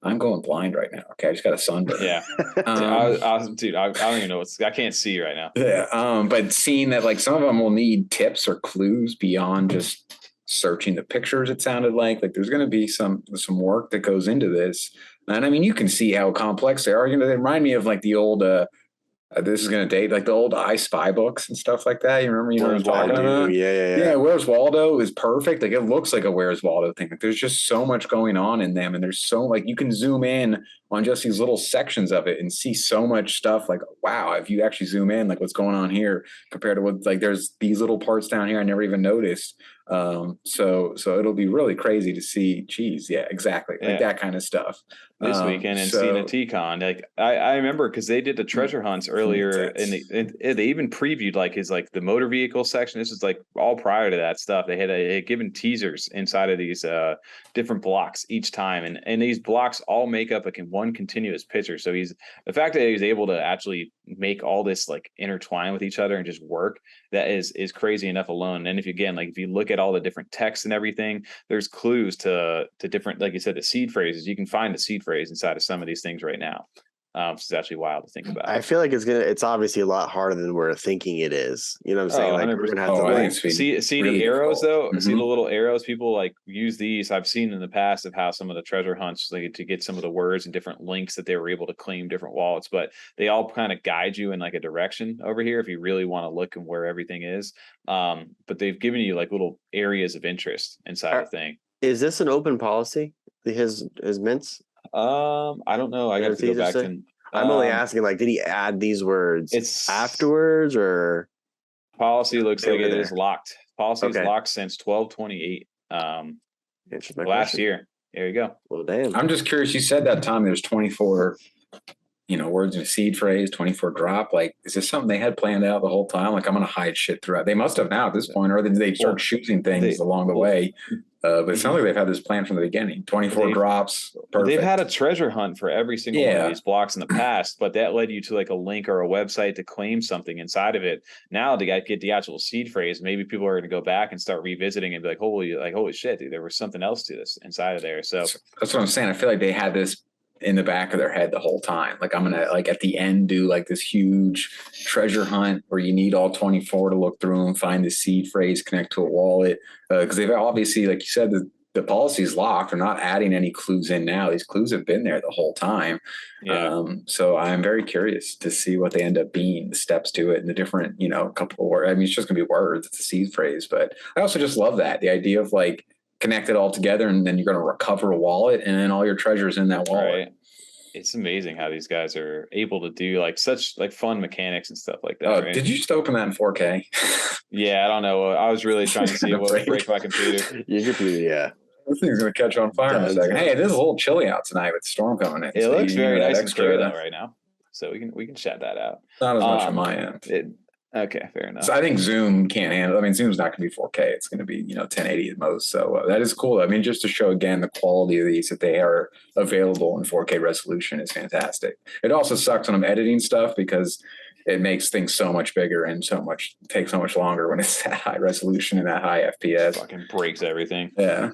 "I'm going blind right now. Okay, I just got a sunburn."
Yeah, I don't even know I can't see right now.
Yeah, but seeing that like some of them will need tips or clues beyond just searching the pictures, it sounded like there's going to be some work that goes into this. And I mean, you can see how complex they are. They remind me of like the old, this is going to date like the old I Spy books and stuff like that. You remember, what I'm talking about? Yeah. Where's Waldo is perfect. Like it looks like a Where's Waldo thing. Like there's just so much going on in them. And there's so like, you can zoom in on just these little sections of it and see so much stuff. Like, wow, if you actually zoom in, like what's going on here compared to what, like there's these little parts down here I never even noticed. So it'll be really crazy to see. Geez, yeah, exactly, like that kind of stuff
this weekend in cNFTcon. Like I remember because they did the treasure hunts earlier, and they even previewed like the motor vehicle section. This is like all prior to that stuff. They had given teasers inside of these different blocks each time, and these blocks all make up one continuous picture. So the fact that he's able to actually make all this like intertwine with each other and just work, that is crazy enough alone. And if you look at all the different texts and everything, there's clues to different, like you said, the seed phrases. You can find the seed phrase inside of some of these things right now. It's actually wild to think about.
I feel like it's obviously a lot harder than we're thinking it is. You know what I'm saying? Like we're gonna have to
see really the arrows though. Mm-hmm. See the little arrows. People like use these. I've seen in the past of how some of the treasure hunts, like to get some of the words and different links that they were able to claim different wallets, but they all kind of guide you in like a direction over here if you really want to look and where everything is. But they've given you like little areas of interest inside the thing.
Is this an open policy? His mints?
I don't know. I got to go back and
I'm only asking, like, did he add these words afterwards or
policy looks like it is locked. Policy is locked since 12/28 last year. There you go.
Well, damn.
I'm just curious. You said that time there's 24 words in a seed phrase, 24 drop. Like, is this something they had planned out the whole time? Like, I'm going to hide shit throughout. They must have now at this point, or did they start choosing things along the way? But it sounds like they've had this plan from the beginning. 24 drops. Perfect.
They've had a treasure hunt for every single one of these blocks in the past, but that led you to like a link or a website to claim something inside of it. Now to get the actual seed phrase, maybe people are going to go back and start revisiting and be like, holy shit, dude, there was something else to this inside of there. So
that's what I'm saying. I feel like they had this in the back of their head the whole time. Like, I'm gonna like at the end do like this huge treasure hunt where you need all 24 to look through and find the seed phrase, connect to a wallet, because they've obviously, like you said, the policy is locked. They're not adding any clues in now. These clues have been there the whole time. So I'm very curious to see what they end up being, the steps to it, and the different couple of words. I mean, it's just gonna be words. It's a seed phrase, but I also just love that the idea of like connect it all together, and then you're going to recover a wallet, and then all your treasures in that wallet.
Right. It's amazing how these guys are able to do like such like fun mechanics and stuff like that.
Oh,
right?
did you just open that in 4K?
Yeah, I don't know. I was really trying to see what would break my computer.
Your computer, yeah.
This thing's gonna catch on fire in a second. Hey, this is a little chilly out tonight with the storm coming in.
It
so
looks very nice and
extra
clear though right now, so we can chat that out.
Not as much on my end.
Okay, fair enough.
So I think Zoom can't handle. I mean, Zoom's not going to be 4K. It's going to be 1080 at most. So that is cool. I mean, just to show again the quality of these, that they are available in 4K resolution is fantastic. It also sucks when I'm editing stuff because it makes things so much bigger and takes so much longer when it's that high resolution and that high FPS.
Fucking breaks everything.
Yeah.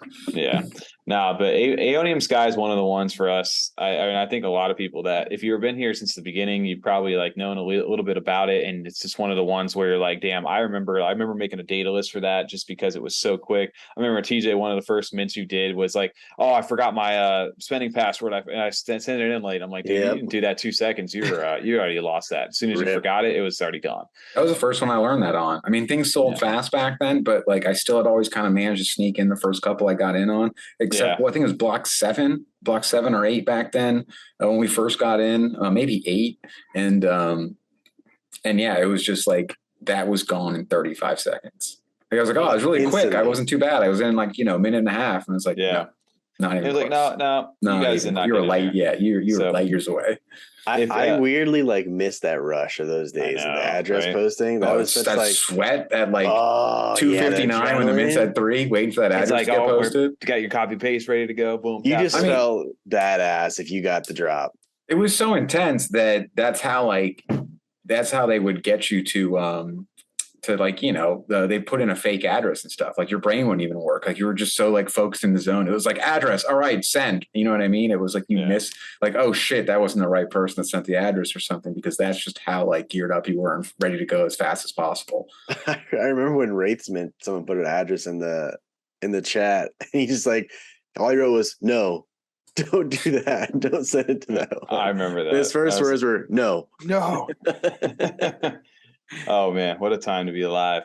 Nah, but Aeoniumsky is one of the ones for us. I mean, I think a lot of people that if you've been here since the beginning, you've probably like known a little bit about it, and it's just one of the ones where you're like, damn, I remember making a data list for that just because it was so quick. I remember TJ, one of the first mints you did was like, oh, I forgot my spending password. I sent it in late. I'm like, dude, you didn't do that 2 seconds. You already lost that. As soon as you forgot it, it was already gone.
That was the first one I learned that on. I mean, things sold fast back then, but like I still had always kind of managed to sneak in the first couple I got in on, except I think it was block 7 or 8 back then when we first got in, maybe 8. And yeah, it was just like that was gone in 35 seconds. Like I was like, oh, it was really quick. I wasn't too bad. I was in like, minute and a half. And it's like, no, not even. It was
like, no, you guys did not.
You were light. Yeah, you were light years away.
I weirdly like missed that rush of those days of the address posting. That was such like
sweat at like 2:59 when the mint's at 3, waiting for that address to get posted.
You got your copy paste ready to go. Boom.
You just felt badass if you got the drop.
It was so intense that's how they would get you to like, they put in a fake address and stuff. Like your brain wouldn't even work. Like you were just so like focused in the zone. It was like address. All right, send. You know what I mean? It was like you missed like, oh shit, that wasn't the right person that sent the address or something, because that's just how like geared up you were and ready to go as fast as possible.
I remember when Wraiths meant someone put an address in the chat. And he just like, all he wrote was, no, don't do that. Don't send it to that one.
I remember that.
His first words were, no.
Oh man, what a time to be alive.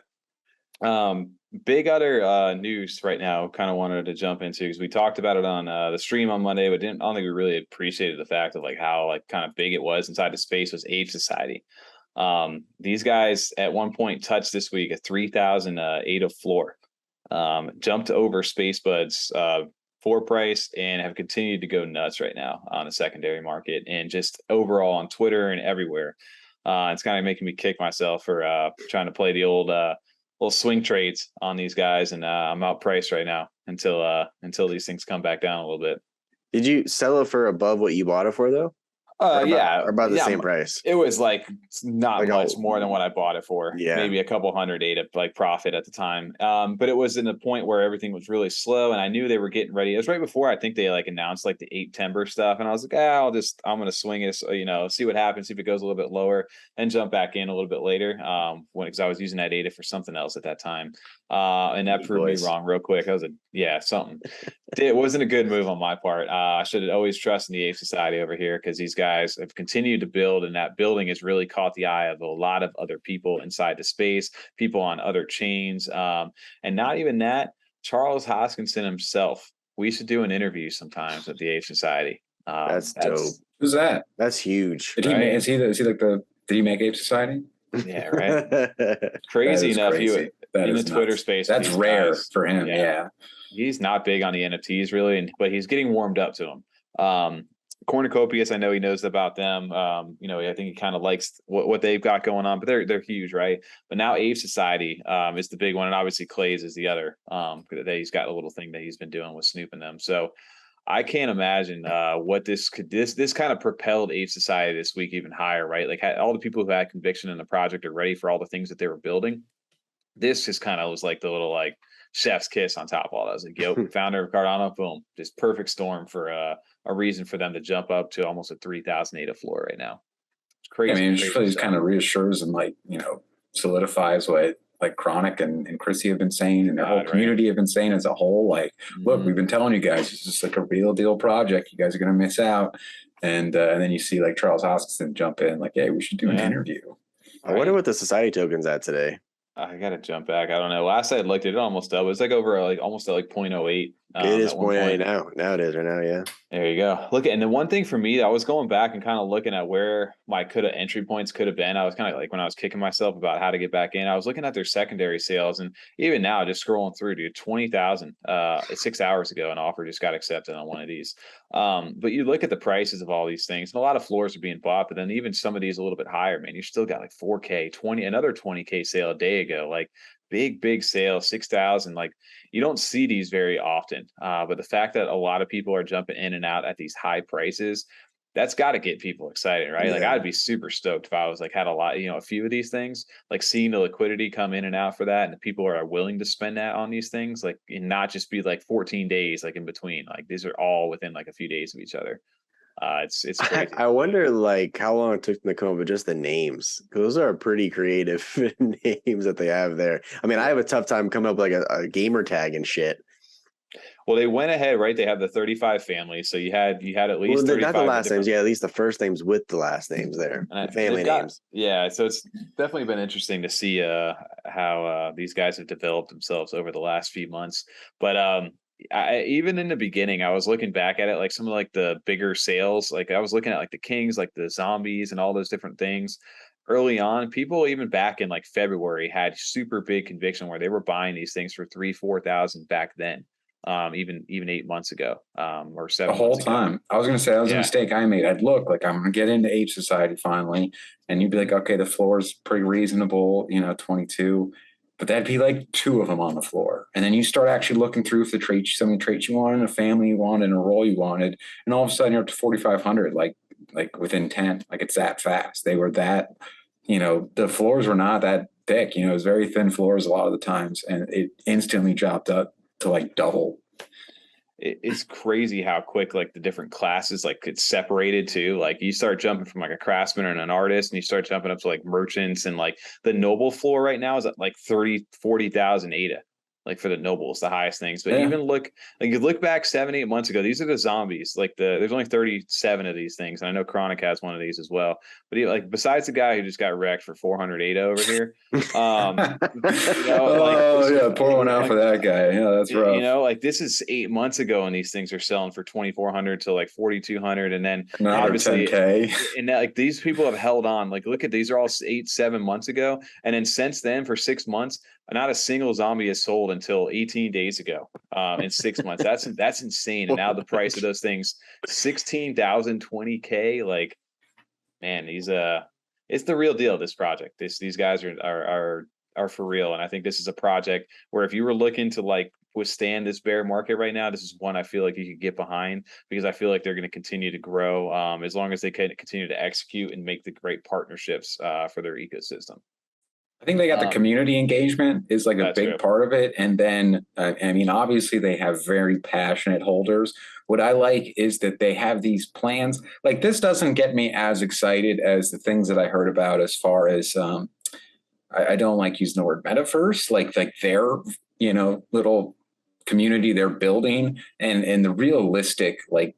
Big other news right now, kind of wanted to jump into because we talked about it on the stream on Monday, but I don't think we really appreciated the fact of like how like kind of big it was inside the space was Ape Society. These guys at one point touched this week a 3,000 ADA floor, jumped over Spacebudz floor price and have continued to go nuts right now on the secondary market and just overall on Twitter and everywhere. It's kind of making me kick myself for trying to play the old little swing trades on these guys, and I'm outpriced right now until these things come back down a little bit. Did you sell it for above what you bought it for though? Or about the same price. It was like not like much more than what I bought it for. Yeah, maybe a couple hundred ADA like profit at the time. But it was in the point where everything was really slow, and I knew they were getting ready. It was right before I think they like announced like the 8 timber stuff, and I was like, I'm gonna swing it, see what happens, see if it goes a little bit lower, and jump back in a little bit later. Because I was using that ADA for something else at that time, and that proved me wrong real quick. I was something. It wasn't a good move on my part. I should have always trusted the Ape Society over here because these guys have continued to build, and that building has really caught the eye of a lot of other people inside the space, people on other chains, and not even that. Charles Hoskinson himself. We should do an interview sometimes with the Ape Society. That's dope.
Who's that?
That's huge.
Did he make Ape Society?
Yeah, right. Crazy enough, crazy. In the Twitter space.
That's rare for him. Yeah.
He's not big on the NFTs really, but he's getting warmed up to them. Cornucopias, I know he knows about them. I think he kind of likes what they've got going on, but they're huge, right? But now Ape Society is the big one, and obviously Clay's is the other. He's got a little thing that he's been doing with snooping them. So I can't imagine what this kind of propelled Ape Society this week even higher, right? Like all the people who had conviction in the project are ready for all the things that they were building. This just kind of was like the little like chef's kiss on top of all that. I was like, yo, founder of Cardano, boom, just perfect storm for a reason for them to jump up to almost a 3,000 ADA floor right now. It's crazy.
I mean, it really kind of reassures and like, solidifies what like Chronic and Chrissy have been saying, and their whole community have been saying as a whole. Like, look, we've been telling you guys, it's just like a real deal project. You guys are going to miss out. And then you see like Charles Hoskinson jump in like, hey, we should do an interview.
I wonder what the society token's at today.
I got to jump back. I don't know. Last I looked at it, almost double. It's like over like almost at like 0.08
It is
at one
0.8
point.
now it is right now, yeah.
There you go. Look, and the one thing for me, I was going back and kind of looking at where my entry points could have been. I was kind of like, when I was kicking myself about how to get back in, I was looking at their secondary sales, and even now, just scrolling through, dude, 20,000. 6 hours ago, an offer just got accepted on one of these. But you look at the prices of all these things, and a lot of floors are being bought, but then even some of these a little bit higher, man. You still got like 4K, another 20K sale a day ago, like big sale, 6,000. Like, you don't see these very often, but the fact that a lot of people are jumping in and out at these high prices, that's got to get people excited, right? Like, I'd be super stoked if I was like had a lot, a few of these things, like seeing the liquidity come in and out for that, and the people are willing to spend that on these things, like, and not just be like 14 days, like in between. Like, these are all within like a few days of each other. It's crazy.
I wonder like how long it took them to come up with just the names. Those are pretty creative names that they have there. I mean, I have a tough time coming up with like a gamer tag and shit.
Well, they went ahead, right? They have the 35 family, so you had at least 35.
Not the last names, yeah, at least the first names with the last names there, the family names.
Yeah, so it's definitely been interesting to see how these guys have developed themselves over the last few months. But even in the beginning, I was looking back at it, like some of like the bigger sales, like I was looking at like the Kings, like the zombies and all those different things. Early on, people even back in like February had super big conviction where they were buying these things for 3,000-4,000 back then. Even 8 months ago, or 7
the whole
months ago.
time. I was going to say that was a mistake I made. I'd look like I'm going to get into Ape Society finally, and you'd be like, okay, the floor is pretty reasonable, 22. But that'd be like 2 of them on the floor. And then you start actually looking through if the traits, so many traits you wanted, a family you wanted, and a role you wanted. And all of a sudden you're up to 4,500, like within 10, like it's that fast. They were that, the floors were not that thick, it was very thin floors a lot of the times. And it instantly dropped up to like double.
It's crazy how quick like the different classes like it's separated too. Like you start jumping from like a craftsman and an artist, and you start jumping up to like merchants, and like the noble floor right now is at like 30,000-40,000 ADA. Like for the nobles, the highest things. But even you look back 7-8 months ago, these are the zombies. Like there's only 37 of these things. And I know Chronic has one of these as well. But like besides the guy who just got wrecked for 400 ADA over here.
Pour one out for that guy. Yeah, that's rough.
Like this is 8 months ago, and these things are selling for 2,400 to like 4,200, and then obviously
10K.
And like these people have held on. Like look at these are all 8-7 months ago, and then since then for 6 months, not a single zombie is sold until 18 days ago. In 6 months, that's insane. And now the price of those things 16,000, 20K. Like, man, it's the real deal. This project, these guys are for real. And I think this is a project where if you were looking to like withstand this bear market right now, this is one I feel like you could get behind, because I feel like they're going to continue to grow as long as they can continue to execute and make the great partnerships for their ecosystem.
I think they got the community engagement is like a big part of it. And then, obviously they have very passionate holders. What I like is that they have these plans. Like this doesn't get me as excited as the things that I heard about as far as, I don't like using the word metaverse, like their, little community they're building and the realistic, like,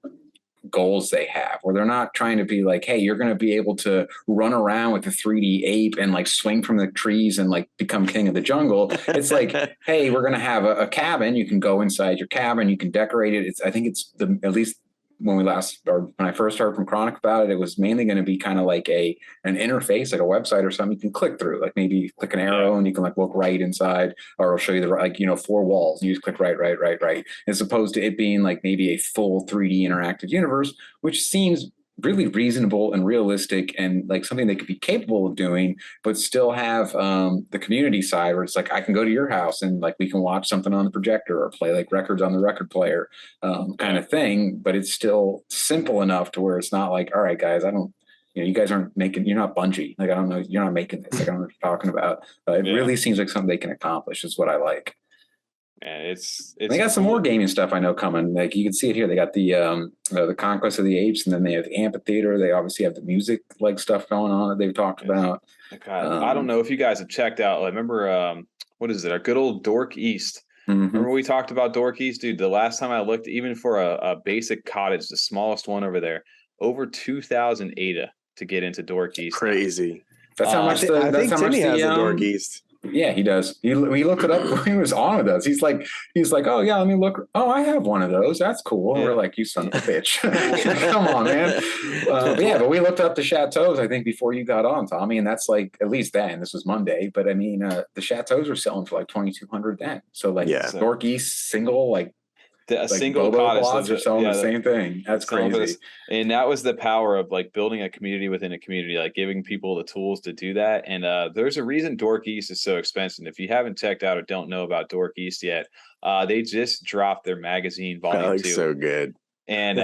goals they have, where they're not trying to be like, hey, you're going to be able to run around with a 3D ape and like swing from the trees and like become king of the jungle. It's like, hey, we're going to have a cabin. You can go inside your cabin. You can decorate it. I think it's at least when I first heard from Chronic about it, it was mainly going to be kind of like an interface, like a website or something you can click through, like maybe click an arrow and you can like look right inside, or it'll show you the 4 walls and you just click right, as opposed to it being like maybe a full 3D interactive universe, which seems really reasonable and realistic and like something they could be capable of doing, but still have the community side where it's like, I can go to your house and like we can watch something on the projector or play like records on the record player kind of thing. But it's still simple enough to where it's not like, all right, guys, you guys aren't you're not Bungie. Like, I don't know, you're not making this. Like, I don't know what you're talking about. It really seems like something they can accomplish is what I like.
And
they got some more gaming stuff I know coming. Like you can see it here. They got the Conquest of the Apes, and then they have the Amphitheater. They obviously have the music like stuff going on that they've talked about.
I don't know if you guys have checked out. I remember what is it? Our good old Doork East. Remember we talked about Doork East, dude? The last time I looked, even for a basic cottage, the smallest one over there, over 2,000 ADA to get into Doork East.
Crazy.
That's how much
I think Timmy has the Doork East.
Yeah, he does. He looked it up when he was on with us. He's like, oh yeah, let me look. Oh, I have one of those. That's cool. And we're like, you son of a bitch. Come on, man. But we looked up the chateaus, I think, before you got on, Tommy. And that's like, at least then, this was Monday. But I mean, the chateaus were selling for like 2,200 then. So like Doork East single, like,
a single
Bobo plots are selling the same thing. That's crazy.
And that was the power of like building a community within a community, like giving people the tools to do that. And there's a reason Doork East is so expensive. If you haven't checked out or don't know about Doork East yet, they just dropped their magazine volume 2.
So good.
And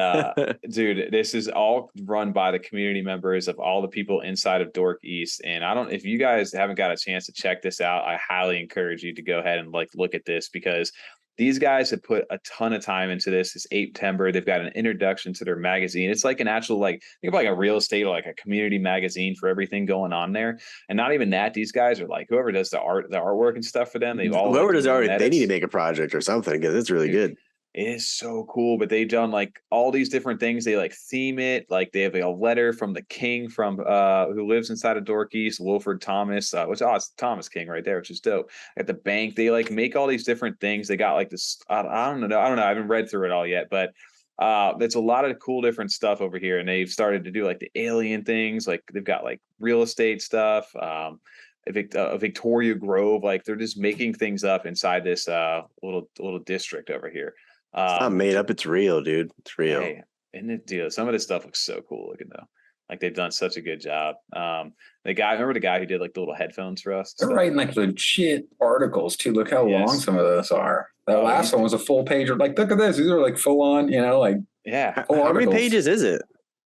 dude, this is all run by the community members of all the people inside of Doork East. And if you guys haven't got a chance to check this out, I highly encourage you to go ahead and like look at this, because these guys have put a ton of time into this. It's September. They've got an introduction to their magazine. It's like an actual, like, think of like a real estate or like a community magazine for everything going on there. And not even that, these guys are like, whoever does the artwork and stuff for them, they've all
whoever does art, they need to make a project or something, because it's really good.
It is so cool, but they've done like all these different things. They like theme it, like they have a letter from the king from who lives inside of Doork East, Wilford Thomas, it's Thomas King right there, which is dope. At the bank, they like make all these different things. They got like this, I don't know, I haven't read through it all yet, but there's a lot of cool different stuff over here, and they've started to do like the alien things. Like they've got like real estate stuff. Victoria Grove, like they're just making things up inside this little district over here.
It's not made up, it's real, dude. It's real.
Hey, dude, some of this stuff looks so cool looking though. Like they've done such a good job. Remember the guy who did like the little headphones for us?
They're writing like legit articles too. Look how long some of those are. That last one was a full page. Like, look at this. These are like full on, like
How many pages is it?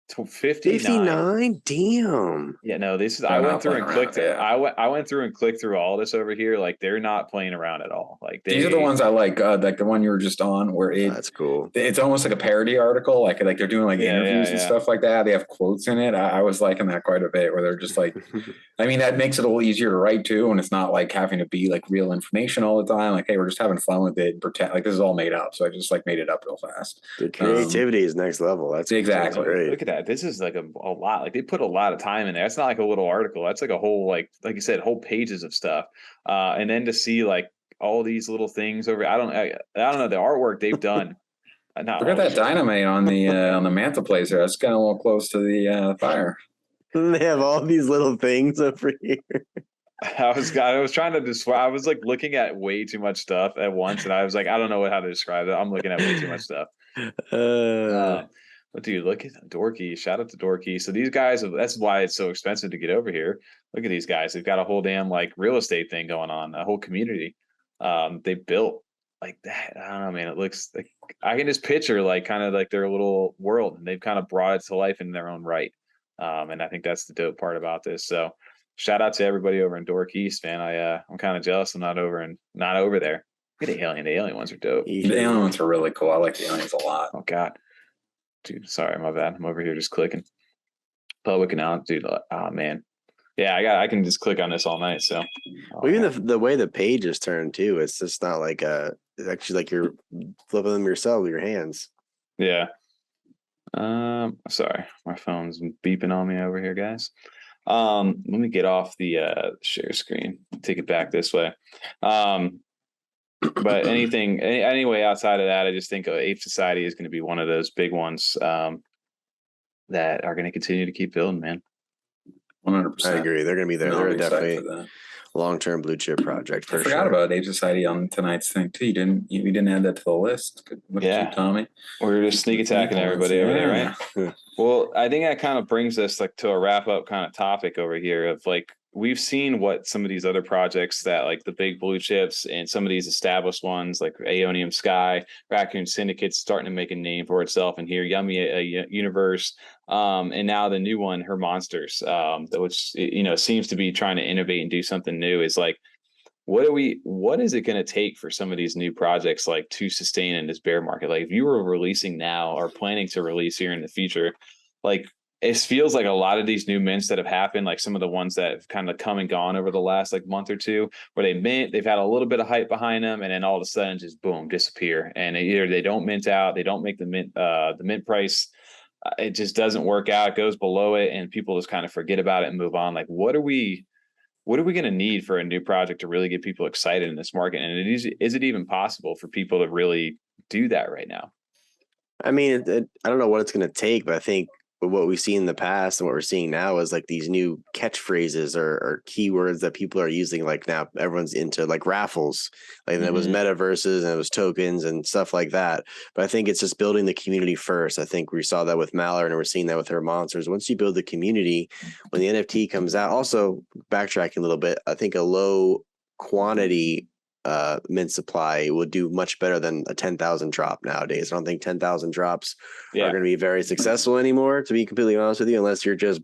59.
Damn.
Yeah, no, this is I went through and clicked it. I went through and clicked through all this over here. Like they're not playing around at all. Like
these are the ones I like the one you were just on, where
that's cool.
It's almost like a parody article. Like they're doing like interviews and stuff like that. They have quotes in it. I was liking that quite a bit, where they're just like, I mean, that makes it a little easier to write too, and it's not like having to be like real information all the time. Like, hey, we're just having fun with it. Pretend like this is all made up. So I just like made it up real fast.
The creativity is next level. That's
exactly
great.
Look at that. This is like a lot. Like they put a lot of time in there. It's not like a little article. That's like a whole, like you said, whole pages of stuff. And then to see like all these little things over, I don't know the artwork they've done.
Look at that dynamite on the mantelpiece there. That's kind of a little close to the fire.
They have all these little things over here.
I was trying to describe. I was like looking at way too much stuff at once, and I was like, I don't know how to describe it. I'm looking at way too much stuff. But dude, look at Doork East. Shout out to Doork East. So these guys, that's why it's so expensive to get over here. Look at these guys. They've got a whole damn like real estate thing going on, a whole community. They built like that. I don't know, man. It looks like I can just picture like kind of like their little world, and they've kind of brought it to life in their own right. And I think that's the dope part about this. So shout out to everybody over in Doork East, man. I'm kind of jealous I'm not over there. Look at the alien. The alien ones are dope.
The alien ones are really cool. I like the aliens a lot.
Oh God. Dude, sorry, my bad. I'm over here just clicking. Public announcement, dude. Oh man, yeah, I can just click on this all night. So,
even the way the page is turned too, it's just not like it's actually like you're flipping them yourself with your hands.
Yeah. Sorry, my phone's beeping on me over here, guys. Let me get off the share screen. Take it back this way. But anyway, outside of that, I just think Ape Society is going to be one of those big ones that are going to continue to keep building, man.
100%.
I agree. They're going to be there. They're definitely long-term blue chip project.
I forgot about Ape Society on tonight's thing too. We didn't add that to the list. Good look at you, Tommy.
We were just sneak attacking everybody over there, right? Well, I think that kind of brings us like to a wrap-up kind of topic over here of like, we've seen what some of these other projects that like the big blue chips and some of these established ones like Aeoniumsky, Raccoon, Syndicate starting to make a name for itself. And here, Yummi Universe, and now the new one, Her Monsters, which seems to be trying to innovate and do something new. Is like, what is it going to take for some of these new projects like to sustain in this bear market? Like if you were releasing now or planning to release here in the future, like it feels like a lot of these new mints that have happened, like some of the ones that have kind of come and gone over the last like month or two, where they've had a little bit of hype behind them, and then all of a sudden just boom, disappear. And either they don't mint out, they don't make the mint price. It just doesn't work out. It goes below it, and people just kind of forget about it and move on. Like, what are we what are we going to need for a new project to really get people excited in this market? And is it even possible for people to really do that right now?
I mean, I don't know what it's going to take, but I think what we've seen in the past and what we're seeing now is like these new catchphrases or keywords that people are using. Like now everyone's into like raffles, like it was metaverses and it was tokens and stuff like that. But I think it's just building the community first. I think we saw that with Mallard and we're seeing that with her monsters. Once you build the community, when the NFT comes out, also backtracking a little bit, I think a low quantity mint supply would do much better than a 10,000 drop nowadays. I don't think 10,000 drops are going to be very successful anymore, to be completely honest with you, unless you're just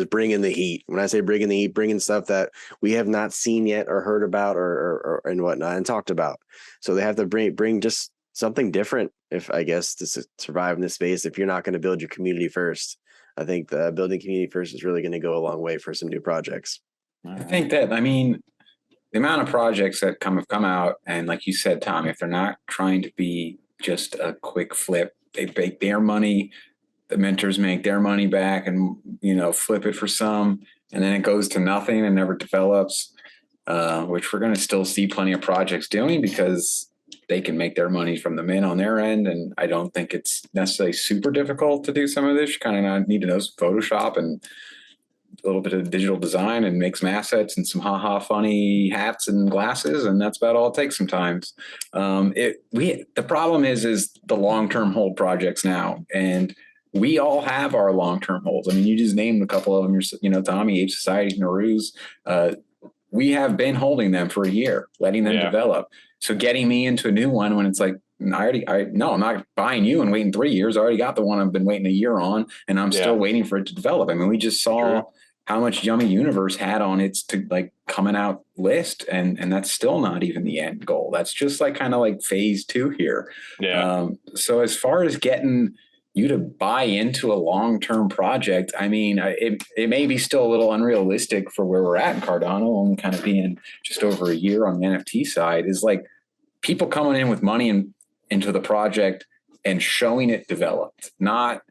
bringing the heat. When I say bringing the heat, bringing stuff that we have not seen yet or heard about or and whatnot and talked about. So they have to bring just something different, if I guess, to survive in this space. If you're not going to build your community first, I think the building community first is really going to go a long way for some new projects.
I think that, I mean, the amount of projects that have come out, and like you said, Tom, if they're not trying to be just a quick flip, they make their money, the mentors make their money back and, flip it for some, and then it goes to nothing and never develops, which we're going to still see plenty of projects doing because they can make their money from the mint on their end. And I don't think it's necessarily super difficult to do some of this. You kind of need to know some Photoshop and a little bit of digital design and make some assets and some funny hats and glasses, and that's about all it takes sometimes. The problem is the long-term hold projects now, and we all have our long-term holds. I mean, you just named a couple of them. Tommy, H Society, Narus. We have been holding them for a year, letting them develop. So getting me into a new one when it's like, I'm not buying you and waiting 3 years. I already got the one I've been waiting a year on, and I'm still waiting for it to develop. I mean, we just saw how much Yummi Universe had on its coming out list, and that's still not even the end goal. That's just kind of phase 2 here. Yeah. So as far as getting you to buy into a long-term project, I mean, it may be still a little unrealistic for where we're at in Cardano, only kind of being just over a year on the NFT side, is people coming in with money into the project and showing it developed, not,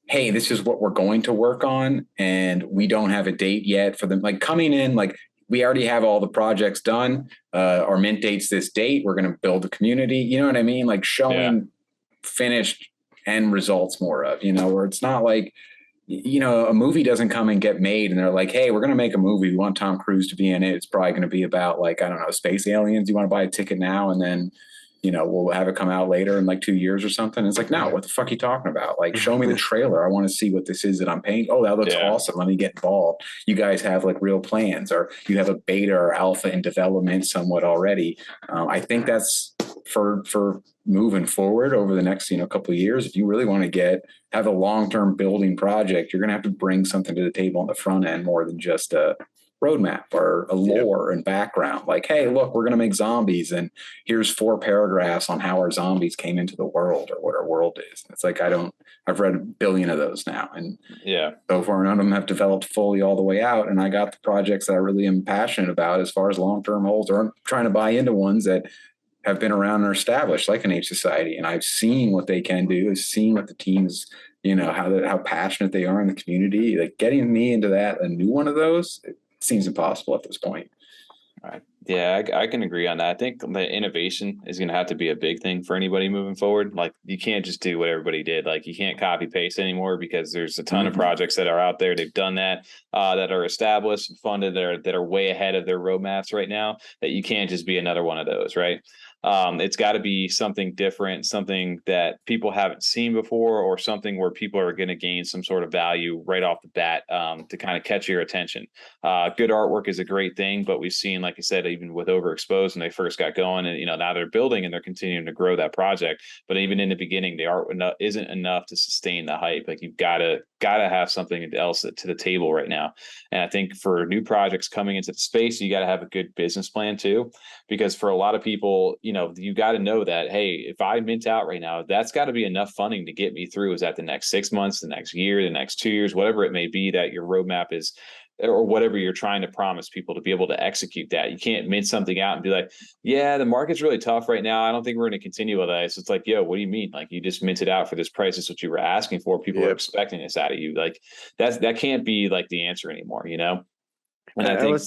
hey, this is what we're going to work on and we don't have a date yet for them. Coming in, we already have all the projects done. Our mint date's this date. We're going to build a community. You know what I mean? Showing finished end results more of, where it's not a movie doesn't come and get made and they're like, hey, we're going to make a movie. We want Tom Cruise to be in it. It's probably going to be about I don't know, space aliens. You want to buy a ticket now and then, we'll have it come out later in 2 years or something. It's no, what the fuck are you talking about? Show me the trailer. I want to see what this is that I'm paying. Oh, that looks awesome. Let me get involved. You guys have real plans, or you have a beta or alpha in development somewhat already. I think that's for moving forward over the next, couple of years. If you really want to have a long-term building project, you're going to have to bring something to the table on the front end more than just a roadmap or a lore and background. Hey, look, we're going to make zombies and here's 4 paragraphs on how our zombies came into the world or what our world is. It's I've read 1 billion of those now, and so far none of them have developed fully all the way out. And I got the projects that I really am passionate about as far as long-term holds, or I'm trying to buy into ones that have been around and are established, like an H Society. And I've seen what they can do. I've seen what the teams, how passionate they are in the community. Getting me into that, a new one of those, it seems impossible at this point.
All right. Yeah, I can agree on that. I think the innovation is going to have to be a big thing for anybody moving forward. You can't just do what everybody did. You can't copy paste anymore, because there's a ton of projects that are out there. They've done that, that are established and funded, that are way ahead of their roadmaps right now, that you can't just be another one of those, right? It's got to be something different, something that people haven't seen before, or something where people are going to gain some sort of value right off the bat, to kind of catch your attention. Good artwork is a great thing, but we've seen, like I said, even with Overexposed when they first got going, and now they're building and they're continuing to grow that project. But even in the beginning, the art isn't enough to sustain the hype. You've got to have something else to the table right now. And I think for new projects coming into the space, you got to have a good business plan too, because for a lot of people, you got to know that, hey, if I mint out right now, that's got to be enough funding to get me through. Is that the next 6 months, the next year, the next 2 years, whatever it may be that your roadmap is, or whatever you're trying to promise people to be able to execute that. You can't mint something out and be like, yeah, the market's really tough right now. I don't think we're going to continue with that. So it's yo, what do you mean? You just minted out for this price. This is what you were asking for. People are expecting this out of you. That can't be the answer anymore, And I think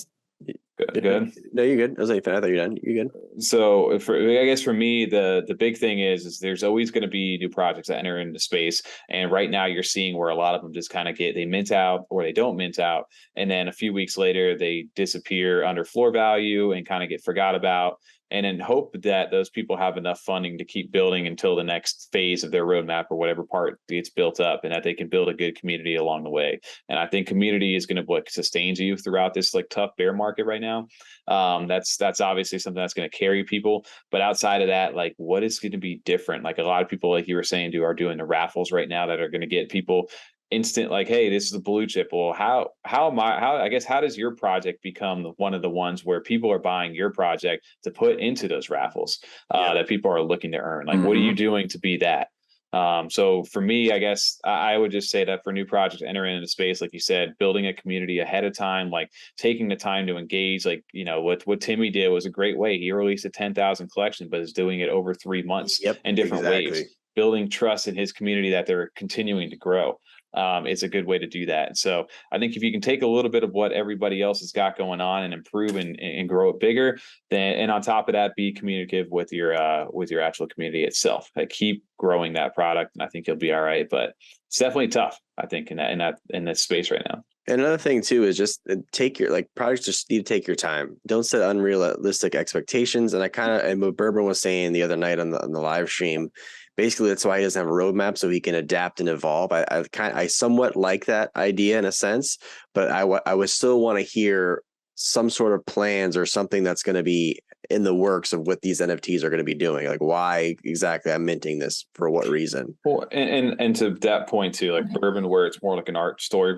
Good.
No, you're good. I was like, I thought you're done. You're good.
So I guess for me, the big thing is there's always going to be new projects that enter into space. And right now you're seeing where a lot of them just kind of they mint out or they don't mint out. And then a few weeks later, they disappear under floor value and kind of get forgot about. And then hope that those people have enough funding to keep building until the next phase of their roadmap or whatever part gets built up, and that they can build a good community along the way. And I think community is going to sustain you throughout this tough bear market right now. That's obviously something that's going to carry people. But outside of that, what is going to be different? A lot of people, like you were saying, are doing the raffles right now that are going to get people instant, hey, this is a blue chip. Well, how does your project become one of the ones where people are buying your project to put into those raffles that people are looking to earn? What are you doing to be that? So for me, I guess I would just say that for new projects entering into space, like you said, building a community ahead of time, taking the time to engage, what Timmy did was a great way. He released a 10,000 collection, but is doing it over 3 months in different waves, building trust in his community that they're continuing to grow. It's a good way to do that. So I think if you can take a little bit of what everybody else has got going on and improve and grow it bigger, and on top of that, be communicative with your actual community itself. Keep growing that product, and I think you'll be all right. But it's definitely tough, I think, in this space right now.
And another thing too is just take your projects just need to take your time. Don't set unrealistic expectations. And and what Bourbon was saying the other night on the live stream, basically that's why he doesn't have a roadmap, so he can adapt and evolve. I somewhat like that idea in a sense, but I would still want to hear some sort of plans or something that's going to be in the works of what these NFTs are going to be doing. Why exactly I'm minting this, for what reason.
Well, and to that point too, Bourbon, where it's more like an art story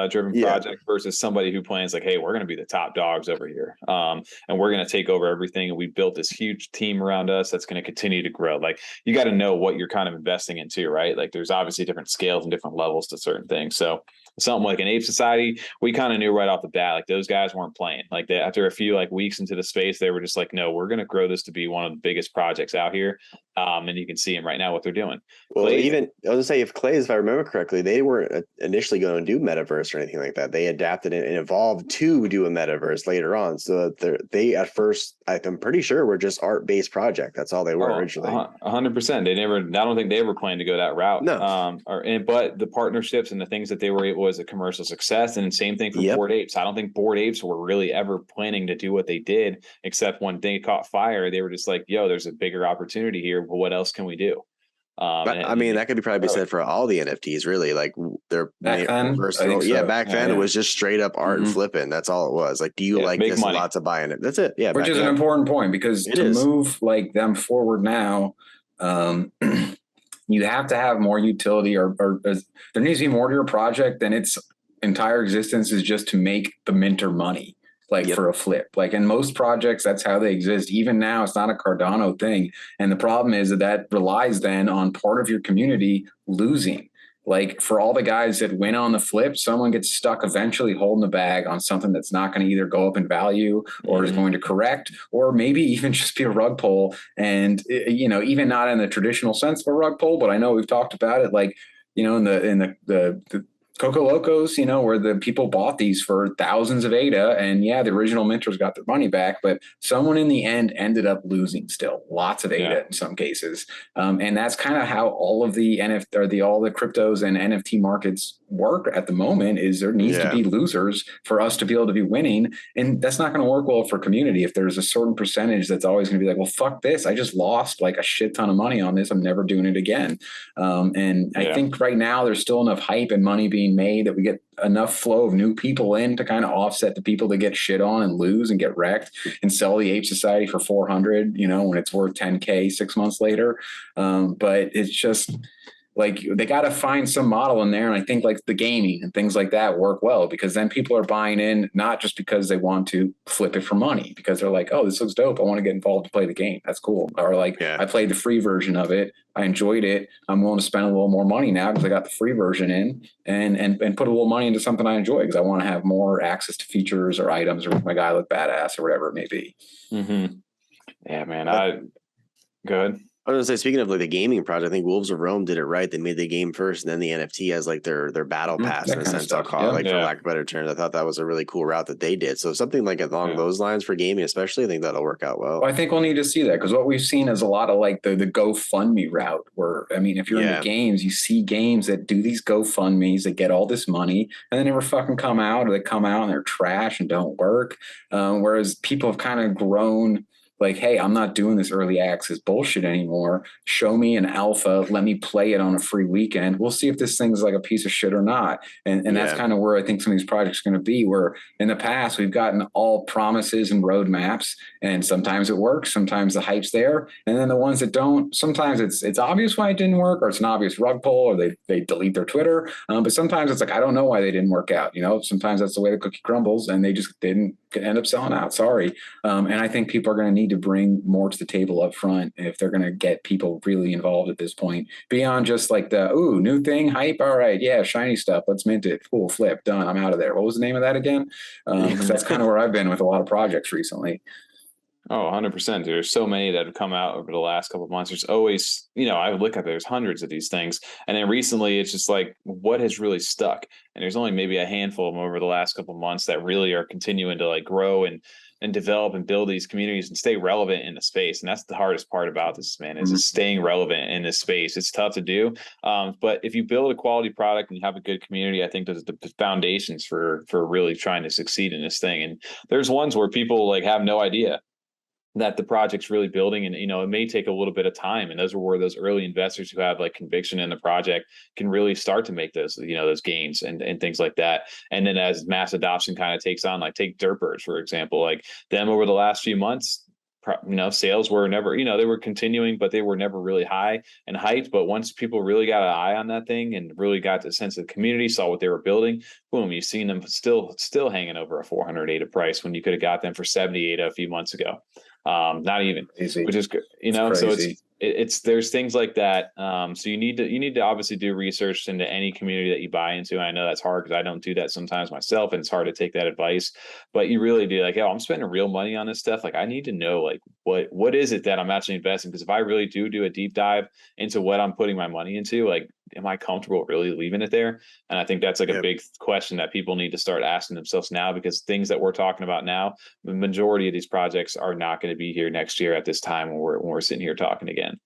driven project versus somebody who plans hey, we're going to be the top dogs over here. And we're going to take over everything. And we built this huge team around us that's going to continue to grow. You got to know what you're kind of investing into, right? There's obviously different scales and different levels to certain things. So something like an Ape Society, we kind of knew right off the bat, those guys weren't playing. After a few weeks into the space, they were just no, we're going to grow this to be one of the biggest projects out here. And you can see them right now, what they're doing.
Well, I was going to say, if Clay's, if I remember correctly, they weren't initially going to do metaverse or anything like that. They adapted it and evolved to do a metaverse later on. So they at first, I'm pretty sure, were just art-based project. That's all they were originally.
100%. They never, I don't think they ever planned to go that route.
No.
But the partnerships and the things that they were able was a commercial success. And same thing for Bored Apes. I don't think Bored Apes were really ever planning to do what they did, except when they caught fire, they were just yo, there's a bigger opportunity here. But what else can we do?
That could probably be said for all the NFTs, really. Their versatile. Back then it was just straight up art and flipping. That's all it was. Do you like this? Money. Lots of buying it. That's it. Yeah,
which is an important point, because move them forward now, you have to have more utility, or there needs to be more to your project than its entire existence is just to make the minter money. For a flip, in most projects, that's how they exist. Even now, it's not a Cardano thing. And the problem is that relies then on part of your community losing. For all the guys that win on the flip, someone gets stuck eventually holding the bag on something that's not going to either go up in value or is going to correct, or maybe even just be a rug pull. And, even not in the traditional sense of a rug pull, but I know we've talked about it, in the Coco Locos, where the people bought these for thousands of ADA, and the original minters got their money back, but someone in the end ended up losing still lots of ADA in some cases. And that's kind of how all of the NFT or all the cryptos and NFT markets work at the moment. Is there needs to be losers for us to be able to be winning. And that's not going to work well for community. If there's a certain percentage that's always going to be well, fuck this, I just lost a shit ton of money on this, I'm never doing it again. I think right now there's still enough hype and money being made that we get enough flow of new people in to kind of offset the people that get shit on and lose and get wrecked and sell the Ape Society for 400, when it's worth 10K 6 months later. But it's just they got to find some model in there. And I think the gaming and things like that work well, because then people are buying in, not just because they want to flip it for money, because they're oh, this looks dope, I want to get involved to play the game. That's cool. Or I played the free version of it, I enjoyed it, I'm willing to spend a little more money now because I got the free version in, and put a little money into something I enjoy because I want to have more access to features or items, or make my guy look badass or whatever it may be.
Yeah, man. Go ahead.
I was gonna say, speaking of like the gaming project, I think Wolves of Rome did it right. They made the game first, and then the NFT as like their battle pass in a sense. I'll call it, like for lack of better terms. I thought that was a really cool route that they did. So something like along those lines for gaming, especially, I think that'll work out well.
I think we'll need to see that, because what we've seen is a lot of like the GoFundMe route. Where I mean, if you're into games, you see games that do these GoFundMes that get all this money and they never fucking come out, or they come out and they're trash and don't work. Whereas people have kind of grown. Like, hey, I'm not doing this early access bullshit anymore. Show me an alpha. Let me play it on a free weekend. We'll see if this thing's like a piece of shit or not. And that's kind of where I think some of these projects are going to be, where in the past we've gotten all promises and roadmaps, and sometimes it works. Sometimes the hype's there. And then the ones that don't, sometimes it's obvious why it didn't work, or it's an obvious rug pull, or they delete their Twitter. But sometimes it's like, I don't know why they didn't work out. You know, sometimes that's the way the cookie crumbles, and they just didn't end up selling out. Sorry. And I think people are going to need to bring more to the table up front if they're going to get people really involved at this point, beyond just like the, ooh, new thing, hype. All right. Yeah. Shiny stuff. Let's mint it. Cool. Flip. Done. I'm out of there. What was the name of that again? Because that's kind of where I've been with a lot of projects recently.
Oh, 100%. There's so many that have come out over the last couple of months. There's always, you know, I would look at, there's hundreds of these things. And then recently it's just like, what has really stuck? And there's only maybe a handful of them over the last couple of months that really are continuing to like grow and develop and build these communities and stay relevant in the space. And that's the hardest part about this, man, is just staying relevant in this space. It's tough to do. But if you build a quality product and you have a good community, I think those are the foundations for really trying to succeed in this thing. And there's ones where people like have no idea that the project's really building, and you know, it may take a little bit of time, and those are where those early investors who have like conviction in the project can really start to make those, you know, those gains and things like that. And then as mass adoption kind of takes on, like take Derpers for example, like them over the last few months, you know, sales were never, you know, they were continuing, but they were never really high and hyped. But once people really got an eye on that thing and really got the sense of the community, saw what they were building, boom, you've seen them still hanging over a 400 ADA price when you could have got them for 70 ADA a few months ago. Not even, which is, you know, so it's there's things like that. So you need to obviously do research into any community that you buy into. And I know that's hard because I don't do that sometimes myself, and it's hard to take that advice, but you really do like, oh, I'm spending real money on this stuff. Like I need to know like what is it that I'm actually investing? Because if I really do a deep dive into what I'm putting my money into, like, am I comfortable really leaving it there? And I think that's like a big question that people need to start asking themselves now, because things that we're talking about now, the majority of these projects are not going to be here next year at this time when we're sitting here talking again.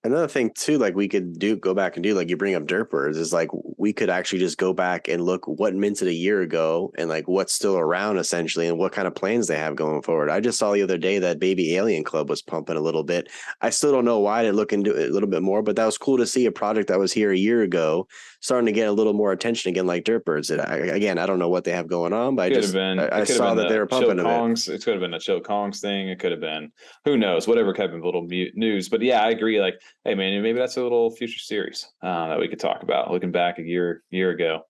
Another thing too, like we could go back and do, like you bring up Derpers, is like we could actually just go back and look what minted a year ago and like what's still around essentially, and what kind of plans they have going forward. I just saw the other day that Baby Alien Club was pumping a little bit. I still don't know why. I didn't look into it a little bit more, but that was cool to see a project that was here a year ago starting to get a little more attention again, like Derpers. Again, I don't know what they have going on, but I saw that they were pumping a bit.
It could have been a Chill Kongs thing. It could have been, who knows, whatever kind of little news. But yeah, I agree. Like, hey man, maybe that's a little future series that we could talk about, looking back a year ago.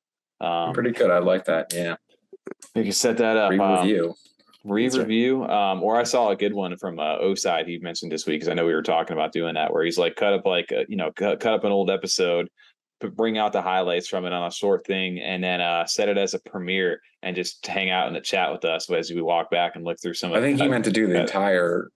Pretty good. I like that. Yeah,
we could set that up. Re-review. Or I saw a good one from O-Side he mentioned this week, because I know we were talking about doing that, where he's like cut up like cut up an old episode, but bring out the highlights from it on a short thing, and then set it as a premiere and just hang out in the chat with us as we walk back and look through some of
I think he meant to do the entire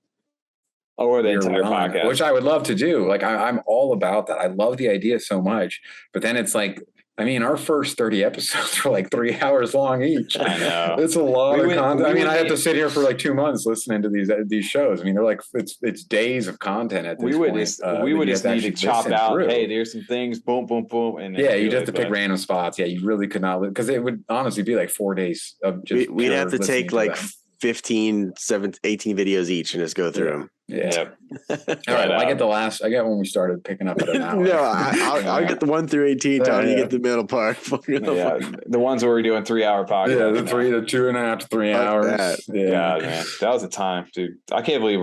podcast,
which I would love to do. Like I'm all about that. I love the idea so much, but then it's like, I mean, our first 30 episodes were like 3 hours long each.
I know.
It's a lot of content. I mean, I have to sit here for like 2 months listening to these shows. I mean, they're like, it's days of content at this point.
We would just need to chop out, hey, there's some things, boom, boom, boom. And
yeah, you just have to pick random spots. Yeah, you really could not, because it would honestly be like 4 days of just.
We'd have to take like 15, 17, 18 videos each and just go through them.
Yeah. All right. I get when we started picking up at an hour.
No, I'll get the 1 through 18. Tony, you get the middle part.
The ones where we're doing 3 hour podcasts.
Yeah, the 2.5 to 3 hours.
Yeah, God, man, that was a time, dude. I can't believe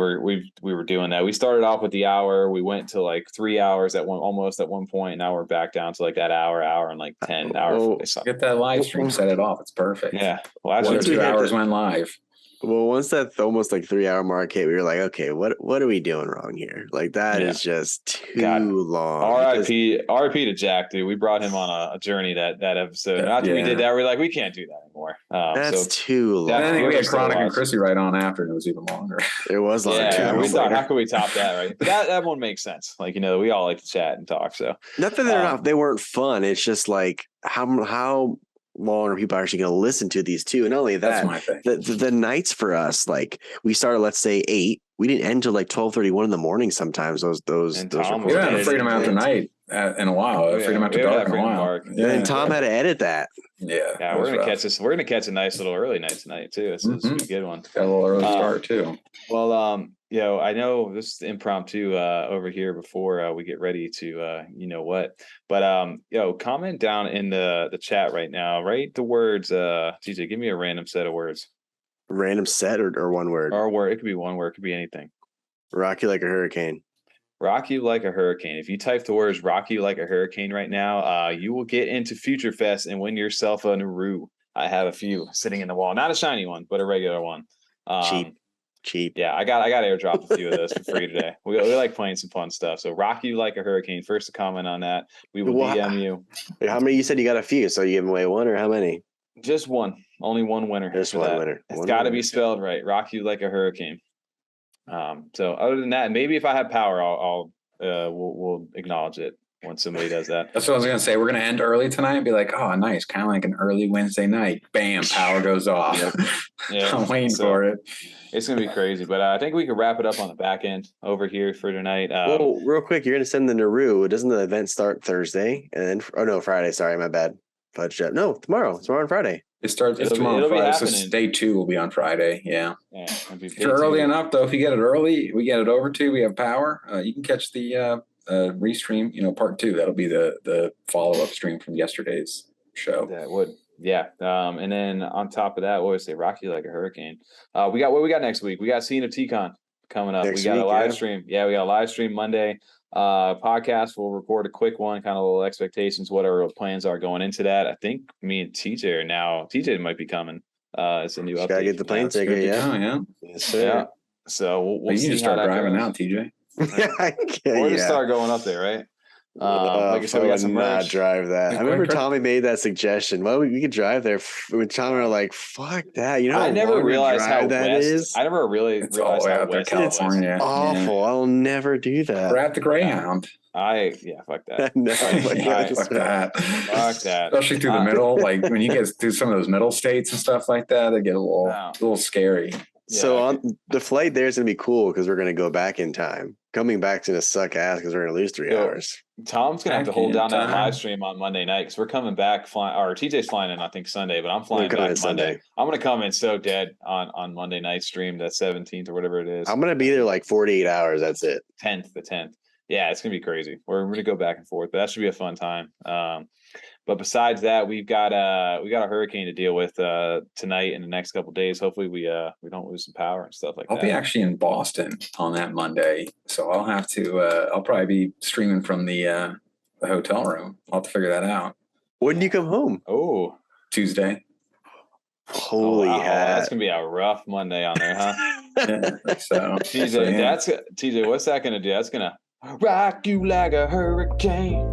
we were doing that. We started off with the hour. We went to like 3 hours almost at one point. Now we're back down to like that hour and like 10 hours.
Get that live stream, set it off. It's perfect.
Yeah,
last 2 hours went live.
Well, once that almost like 3 hour mark hit, we were like, okay, what are we doing wrong here? Like that is just too long.
RIP to Jack, dude. We brought him on a journey that episode. And after we did that, we're like, we can't do that anymore.
That's too long.
And then we had Chronic and Chrissy right on after, and it was even longer.
It was longer.
Yeah, we thought, how could we top that, right? But that one makes sense. Like, we all like to chat and talk. So
not that they weren't fun. It's just like how long are people actually going to listen to these two? And not only that, the nights for us, like we started, let's say 8, we didn't end till like 12:31 in the morning. Sometimes those
we haven't had Freedom After Night in a while. Freedom After Dark in a while.
And Tom had to edit that.
Yeah, we're gonna catch this. We're gonna catch a nice little early night tonight too. This is a good one.
Got a little early start too.
Well, I know this is impromptu over here before we get ready to but comment down in the chat right now. Write the words. TJ, give me a random set of words.
Random set or one word?
Or a word. It could be one word. It could be anything.
Rock you like a hurricane.
Rock you like a hurricane. If you type the words "rock you like a hurricane" right now, you will get into FutureFest and win yourself a Naru. I have a few sitting in the wall, not a shiny one, but a regular one. Cheap. Yeah, I got airdropped a few of those for free today. We like playing some fun stuff. So rock you like a hurricane. First to comment on that, we will DM you.
How many? You said you got a few, so you give away one, or how many?
Just one. Only one winner.
Just one winner.
It's got to be spelled right. Rock you like a hurricane. So other than that, maybe if I have power, we'll acknowledge it once somebody does that.
That's what I was gonna say. We're gonna end early tonight and be like, oh, nice, kind of like an early Wednesday night. Bam, power goes off.
Yeah,
I'm waiting for it.
It's gonna be crazy, but I think we could wrap it up on the back end over here for tonight.
Well, real quick, you're gonna send the Naru. Doesn't the event start Thursday and then? Friday. Sorry, my bad. Fudged up. No, tomorrow. Tomorrow and Friday.
It's tomorrow on Friday. So day 2 will be on Friday. Yeah. If you're early enough, though, if you get it early, we get it over to. We have power. You can catch the restream. Part 2. That'll be the follow up stream from yesterday's show.
That would. Yeah. And then on top of that, what would I say? Rock you like a hurricane. What we got next week? We got CNFTcon coming up. We got a live stream. Yeah, we got a live stream Monday. Podcast, we'll record a quick one, kind of little expectations, what our plans are going into that. I think me and TJ are now. TJ might be coming. It's a new update.
Gotta get the plane ticket.
Yeah.
Yes, sir.
Yeah. So we'll see.
You start driving now, TJ.
Or just start going up there, right? Like I said, we got some
not drive that. I remember Tommy made that suggestion. Well, we could drive there. When Tommy were like, "Fuck that!"
I never realized how
that is.
I never really realized how west
California.
It's awful. Yeah. I'll never do that.
Grab the Greyhound.
Fuck that.
No,
fuck that.
Fuck that.
Especially through the middle, like when you get through some of those middle states and stuff like that, they get a little scary.
So on the flight there is gonna be cool because we're gonna go back in time. Coming back's gonna suck ass because we're gonna lose 3 hours.
Tom's gonna have to hold down that live stream on Monday night because we're coming back or TJ's flying in I think Sunday, but I'm flying back Monday. Sunday. I'm gonna come in so dead on Monday night stream, that 17th or whatever it is.
I'm gonna be there like 48 hours. That's it.
The 10th. Yeah, it's gonna be crazy. We're gonna go back and forth, but that should be a fun time. But besides that, we got a hurricane to deal with tonight and the next couple of days. Hopefully, we don't lose some power and stuff like that.
I'll be actually in Boston on that Monday, so I'll have to. I'll probably be streaming from the hotel room. I'll have to figure that out.
When do you come home?
Oh,
Tuesday.
Holy hat!
That's gonna be a rough Monday on there, huh?
So
TJ, TJ, what's that gonna do? That's gonna rock you like a hurricane.